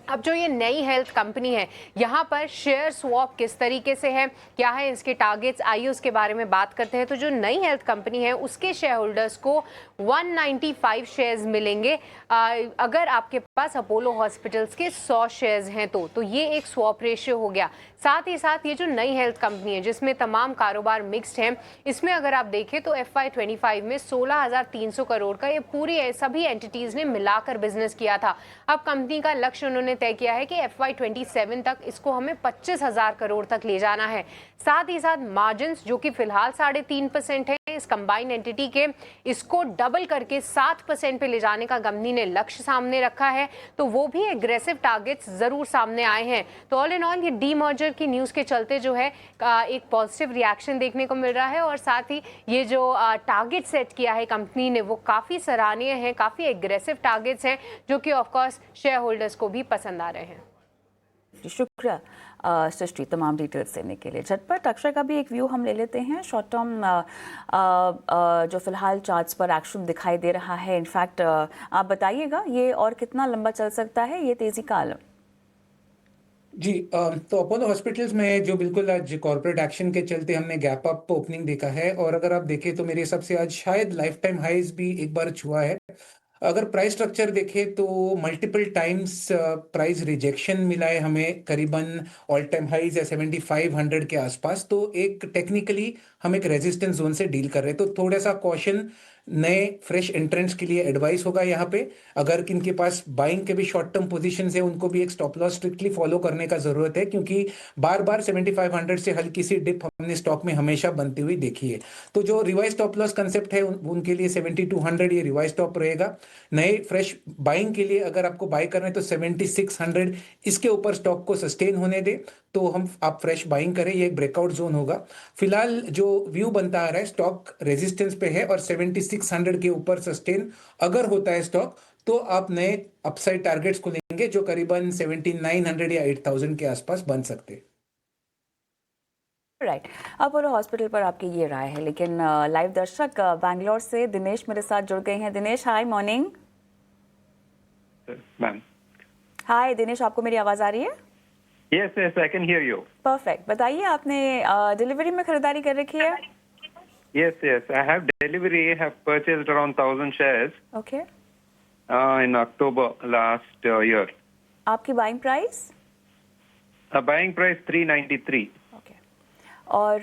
अब जो ये नई हेल्थ कंपनी है, यहाँ पर शेयर स्वैप किस तरीके से है, क्या है इसके टारगेट्स, आइए उसके बारे में बात करते हैं। तो जो नई हेल्थ कंपनी है उसके शेयर होल्डर्स को 195 शेयर्स मिलेंगे अगर आपके पास अपोलो हॉस्पिटल्स के 100 शेयर्स हैं तो ये एक स्वैप रेशियो हो गया। साथ ही साथ ये जो नई हेल्थ कंपनी है जिसमें तमाम कारोबार मिक्स्ड हैं, इसमें अगर आप देखें तो FY25 में 16,300 करोड़ का ये पूरी सभी एंटिटीज ने मिलाकर बिजनेस किया था। अब कंपनी का लक्ष्य उन्होंने तय किया है कि FY27 तक इसको हमें 25,000 करोड़ तक ले जाना है। साथ ही साथ मार्जिन्स जो कि फिलहाल 3.5% है इस कंबाइंड एंटिटी के, इसको डबल करके 7% पे ले जाने का कंपनी ने लक्ष्य सामने रखा है। तो वो भी एग्रेसिव टारगेट्स जरूर सामने आए हैं। तो ऑल इन ऑल ये डीमर्जर की न्यूज के चलते जो है एक पॉजिटिव रिएक्शन देखने को मिल रहा है, और साथ ही ये जो टारगेट सेट किया है कंपनी ने वो काफी सराहनीय है, काफी एग्रेसिव टारगेट्स हैं, जो कि ऑफ कोर्स शेयर होल्डर्स को भी पसंद आ रहे हैं। शुक्रिया सृष्टि तमाम डिटेल्स देने के लिए। झटपट अक्षय का भी एक व्यू हम ले लेते हैं। शॉर्ट टर्म जो फिलहाल चार्ट्स पर एक्शन दिखाई दे रहा है, इनफैक्ट आप बताइएगा ये और कितना लंबा चल सकता है ये तेजी का आलम? जी, तो अपोलो हॉस्पिटल्स में जो बिल्कुल आज कॉर्पोरेट एक्शन के चलते हमने गैप अप ओपनिंग देखा है, और अगर आप देखें तो मेरे हिसाब से आज शायद लाइफ टाइम हाइज भी एक बार छुआ है। अगर प्राइस स्ट्रक्चर देखें तो मल्टीपल टाइम्स प्राइस रिजेक्शन मिला है हमें, करीबन ऑल टाइम हाइज है 7500 के आसपास। तो एक टेक्निकली हम एक रेजिस्टेंस जोन से डील कर रहे हैं, तो थोड़ा सा कॉशन नए फ्रेश एंट्रेंट्स के लिए एडवाइस होगा यहाँ पे। अगर किनके पास बाइंग के भी शॉर्ट टर्म पोजीशन है उनको भी एक स्टॉप लॉस स्ट्रिक्टली फॉलो करने का जरूरत है, क्योंकि बार बार 7500 से हल्की सी डिप हमने स्टॉक में हमेशा बनती हुई देखी है। तो जो रिवाइज स्टॉप लॉस कंसेप्ट है उनके लिए 7200 ये रिवाइज स्टॉप रहेगा। नए फ्रेश बाइंग के लिए अगर आपको बाय करना है तो 7600 इसके ऊपर स्टॉक को सस्टेन होने दे तो आप फ्रेश बाइंग करें, ये एक ब्रेकआउट जोन होगा। फिलहाल जो व्यू बनता आ रहा है स्टॉक रेजिस्टेंस पे है और 7600 के ऊपर सस्टेन अगर होता है स्टॉक तो आप नए अपसाइड टारगेट्स को लेंगे जो करीबन 7900 या 8000 के आसपास बन सकते हैं। राइट, अपोलो हॉस्पिटल पर आपकी ये राय है, लेकिन लाइव दर्शक बैंगलोर से दिनेश मेरे साथ जुड़ गए हैं। Dinesh, hi morning. मैम, हाय दिनेश, आपको मेरी आवाज आ रही है? Yes yes, I can hear you. Perfect. बताइए, आपने डिलीवरी में खरीदारी कर रखी है? Yes, yes. I have delivery. I have purchased around 1,000 shares okay. in October last year. आपकी buying price? Buying price 393. Okay. और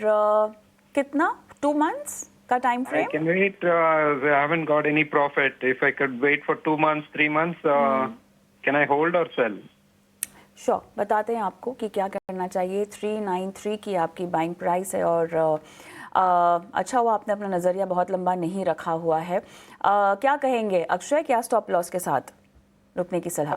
कितना? 2 months का time I frame? can wait. I haven't got any profit. If I could wait for 2 months, 3 months, can I hold or sell? Sure, बताते हैं आपको कि क्या करना चाहिए। 393 की आपकी बाइंग प्राइस है और अच्छा हुआ आपने अपना नज़रिया बहुत लंबा नहीं रखा हुआ है। क्या कहेंगे अक्षय, क्या स्टॉप लॉस के साथ रुकने की सलाह?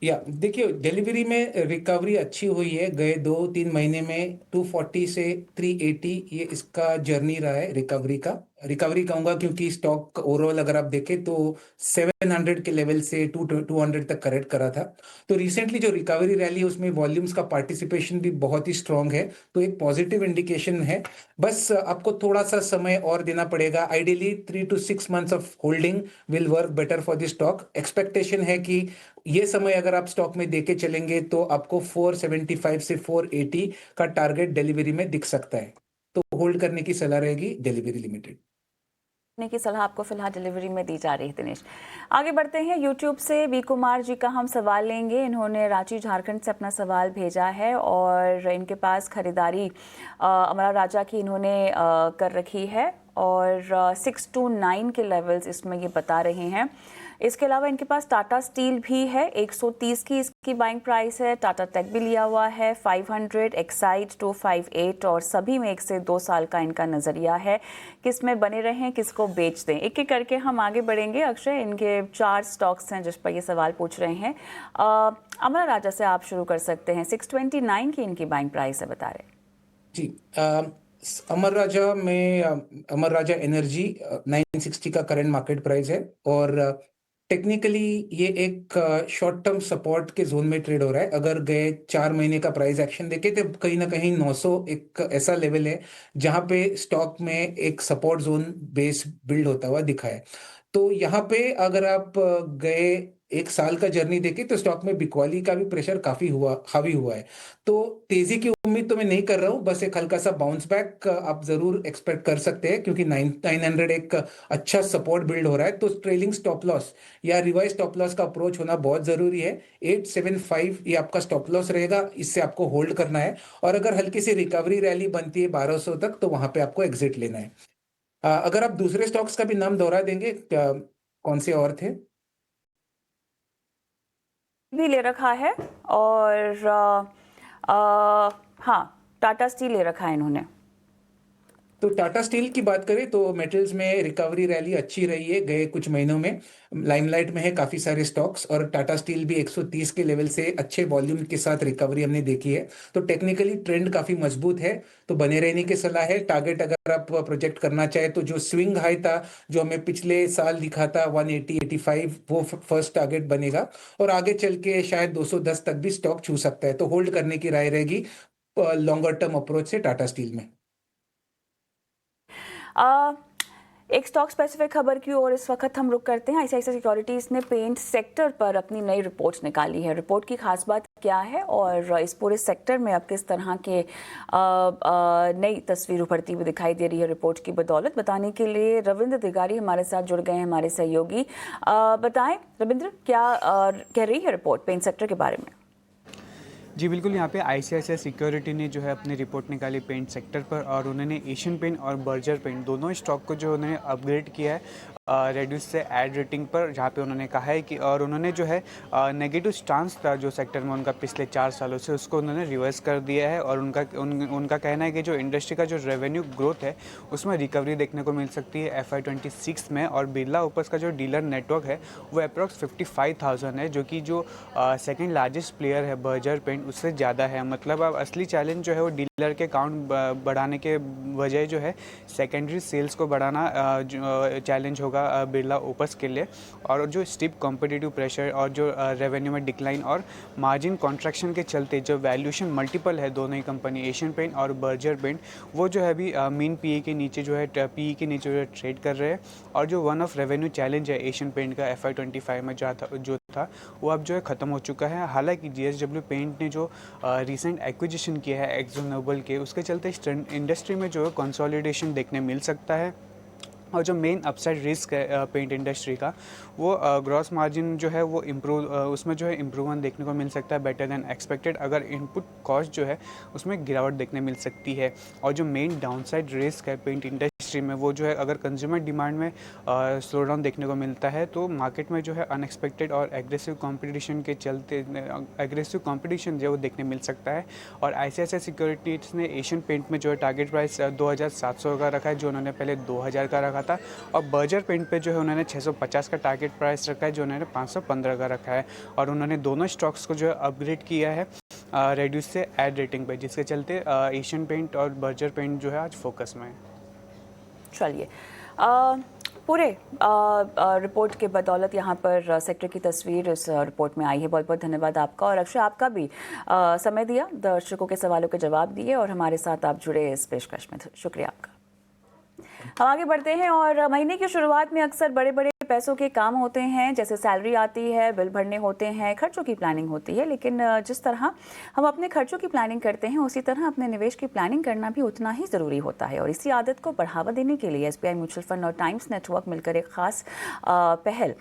या देखिए, डिलीवरी में रिकवरी अच्छी हुई है। गए 2-3 महीने में 240 से 380 ये इसका जर्नी रहा है रिकवरी कहूंगा, क्योंकि स्टॉक ओवरऑल अगर आप देखें तो 700 के लेवल से 200 तक करेक्ट करा था। तो रिसेंटली जो रिकवरी रैली है उसमें वॉल्यूम्स का पार्टिसिपेशन भी बहुत ही स्ट्रांग है, तो एक पॉजिटिव इंडिकेशन है। बस आपको थोड़ा सा समय और देना पड़ेगा। Ideally 3 to 6 months of holding will work better for the stock. Expectation है कि ये समय अगर आप स्टॉक में देके चलेंगे तो आपको 475 से 480 का टारगेट डिलीवरी में दिख सकता है, तो होल्ड करने की सलाह रहेगी डिलीवरी लिमिटेड की सलाह आपको फिलहाल डिलीवरी में दी जा रही है। दिनेश, आगे बढ़ते हैं। यूट्यूब से बी कुमार जी का हम सवाल लेंगे। इन्होंने रांची झारखंड से अपना सवाल भेजा है और इनके पास खरीदारी अमरा राजा की इन्होंने कर रखी है और 629 के लेवल्स इसमें ये बता रहे हैं। इसके अलावा इनके पास टाटा स्टील भी है, 130 की इसकी बाइंग प्राइस है। टाटा टेक भी लिया हुआ है 500, एक्साइड 258 और सभी में 1 से 2 साल का इनका नज़रिया है। किस में बने रहें, किसको बेच दें, एक एक करके हम आगे बढ़ेंगे। अक्षय, इनके 4 स्टॉक्स हैं जिस पर ये सवाल पूछ रहे हैं। अमरा राजा से आप शुरू कर सकते हैं। 629 की इनकी बाइंग प्राइस है, बता रहे जी। अमर राजा में अमर राजा एनर्जी 960 का करंट मार्केट प्राइस है और टेक्निकली ये एक शॉर्ट टर्म सपोर्ट के जोन में ट्रेड हो रहा है। अगर गए 4 महीने का प्राइस एक्शन देखे तो कहीं ना कहीं 900 एक ऐसा लेवल है जहां पे स्टॉक में एक सपोर्ट जोन बेस बिल्ड होता हुआ दिखा है। तो यहाँ पे अगर आप गए 1 साल का जर्नी देखें तो स्टॉक में बिकवाली का भी प्रेशर काफी हावी हुआ है। तो तेजी की उम्मीद तो मैं नहीं कर रहा हूँ, बस एक हल्का सा बाउंस बैक आप जरूर एक्सपेक्ट कर सकते हैं, क्योंकि 900 एक अच्छा सपोर्ट बिल्ड हो रहा है। तो ट्रेलिंग स्टॉप लॉस या रिवाइज स्टॉप लॉस का अप्रोच होना बहुत जरूरी है। 875 ये आपका स्टॉप लॉस रहेगा, इससे आपको होल्ड करना है और अगर हल्की सी रिकवरी रैली बनती है 1200 तक तो वहां पे आपको एग्जिट लेना है। अगर आप दूसरे स्टॉक्स का भी नाम दोहरा देंगे, कौन से और थे? भी ले रखा है और हाँ, टाटा स्टील ले रखा है इन्होंने। तो टाटा स्टील की बात करें तो मेटल्स में रिकवरी रैली अच्छी रही है गए कुछ महीनों में। लाइमलाइट में है काफी सारे स्टॉक्स और टाटा स्टील भी 130 के लेवल से अच्छे वॉल्यूम के साथ रिकवरी हमने देखी है। तो टेक्निकली ट्रेंड काफी मजबूत है, तो बने रहने की सलाह है। टारगेट अगर आप प्रोजेक्ट करना चाहे तो जो स्विंग हाई था जो हमें पिछले साल दिखा था 180-85 वो फर्स्ट टारगेट बनेगा और आगे चल के शायद 210 तक भी स्टॉक छू सकता है। तो होल्ड करने की राय रहेगी लॉन्गर टर्म अप्रोच से टाटा स्टील में। एक स्टॉक स्पेसिफिक खबर की ओर इस वक्त हम रुक करते हैं। आईसीआईसीआई सिक्योरिटीज ने पेंट सेक्टर पर अपनी नई रिपोर्ट निकाली है। रिपोर्ट की खास बात क्या है और इस पूरे सेक्टर में अब किस तरह के नई तस्वीर उभरती हुई दिखाई दे रही है रिपोर्ट की बदौलत, बताने के लिए रविंद्र तिगारी हमारे साथ जुड़ गए हैं, हमारे सहयोगी। बताएं रविंद्र, क्या कह रही है रिपोर्ट पेंट सेक्टर के बारे में? जी बिल्कुल, यहाँ पे आईसीआईसीआई सिक्योरिटी ने जो है अपनी रिपोर्ट निकाली पेंट सेक्टर पर और उन्होंने एशियन पेंट और बर्जर पेंट दोनों स्टॉक को जो उन्होंने अपग्रेड किया है रेड्यूस से ऐड रेटिंग पर, जहाँ पे उन्होंने कहा है कि और उन्होंने जो है नेगेटिव स्टांस था जो सेक्टर में उनका पिछले 4 सालों से, उसको उन्होंने रिवर्स कर दिया है और उनका कहना है कि जो इंडस्ट्री का जो रेवेन्यू ग्रोथ है उसमें रिकवरी देखने को मिल सकती है FY26 में। और बिरला ओपर्स का जो डीलर नेटवर्क है वो अप्रॉक्स 55,000 है, जो कि जो सेकेंड लार्जेस्ट प्लेयर है बर्जर पेंट उससे ज़्यादा है। मतलब अब असली चैलेंज जो है वो डीलर के काउंट बढ़ाने के बजाय जो है सेकेंडरी सेल्स को बढ़ाना चैलेंज होगा बिरला ओपर्स के लिए। और जो स्टीप कॉम्पिटिटिव प्रेशर और जो रेवेन्यू में डिक्लाइन और मार्जिन कॉन्ट्रैक्शन के चलते जो वैल्यूएशन मल्टीपल है दोनों ही कंपनी एशियन पेंट और बर्जर पेंट, वो जो है अभी मीन पीई के नीचे जो है ट्रेड कर रहे हैं। और जो वन ऑफ रेवेन्यू चैलेंज है एशियन पेंट का FY25 में जो था वो अब जो है ख़त्म हो चुका है। हालांकि JSW पेंट ने जो रिसेंट एक्विजिशन किया है एक्सोनोबल के, उसके चलते इंडस्ट्री में जो है कंसोलिडेशन देखने मिल सकता है। और जो मेन अपसाइड रिस्क है पेंट इंडस्ट्री का वो ग्रॉस मार्जिन जो है वो उसमें जो है इम्प्रूवमेंट देखने को मिल सकता है बेटर देन एक्सपेक्टेड, अगर इनपुट कॉस्ट जो है उसमें गिरावट देखने मिल सकती है। और जो मेन डाउनसाइड रिस्क है पेंट इंडस्ट्री में वो जो है अगर कंज्यूमर डिमांड में स्लो डाउन देखने को मिलता है तो मार्केट में जो है अनएक्सपेक्टेड और एग्रेसिव कंपटीशन के चलते एग्रेसिव कंपटीशन जो है वो देखने मिल सकता है। और आईसीआईसीआई सिक्योरिटीज़ ने एशियन पेंट में जो है टारगेट प्राइस 2,700 का रखा है, जो उन्होंने पहले 2,000 का रखा था। और बर्जर पेंट पे जो है उन्होंने 650 का टारगेट प्राइस रखा है, जो उन्होंने 515 का रखा है। और उन्होंने दोनों स्टॉक्स को जो है अपग्रेड किया है रेड्यूस से ऐड रेटिंग पे, जिसके चलते एशियन पेंट और बर्जर पेंट जो है आज फोकस में है। चलिए, पूरे रिपोर्ट के बदौलत यहाँ पर सेक्टर की तस्वीर इस रिपोर्ट में आई है। बहुत बहुत धन्यवाद आपका, और अक्षय आपका भी समय दिया, दर्शकों के सवालों के जवाब दिए और हमारे साथ आप जुड़े इस पेशकश में, शुक्रिया आपका। हम आगे बढ़ते हैं और महीने की शुरुआत में अक्सर बड़े बड़े पैसों के काम होते हैं, जैसे सैलरी आती है, बिल भरने होते हैं, खर्चों की प्लानिंग होती है। लेकिन जिस तरह हम अपने खर्चों की प्लानिंग करते हैं उसी तरह अपने निवेश की प्लानिंग करना भी उतना ही ज़रूरी होता है। और इसी आदत को बढ़ावा देने के लिए SBI म्यूचुअल फंड और टाइम्स नेटवर्क मिलकर एक खास पहल,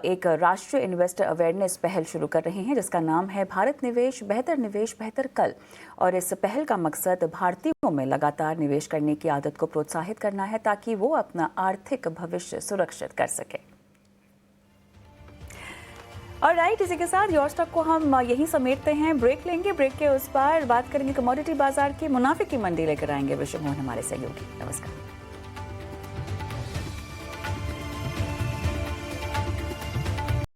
एक राष्ट्रीय इन्वेस्टर अवेयरनेस पहल शुरू कर रहे हैं, जिसका नाम है भारत निवेश बेहतर कल। और इस पहल का मकसद भारतीयों में लगातार निवेश करने की आदत को प्रोत्साहित करना है, ताकि वो अपना आर्थिक भविष्य सुरक्षित कर सके। और राइट, इसी के साथ योर स्टॉक को हम यहीं समेटते हैं, ब्रेक लेंगे। ब्रेक के उस पार बात करेंगे कमोडिटी बाजार की, मुनाफे की मंडी लेकर आएंगे विश्व मोहन हमारे सहयोगी। नमस्कार।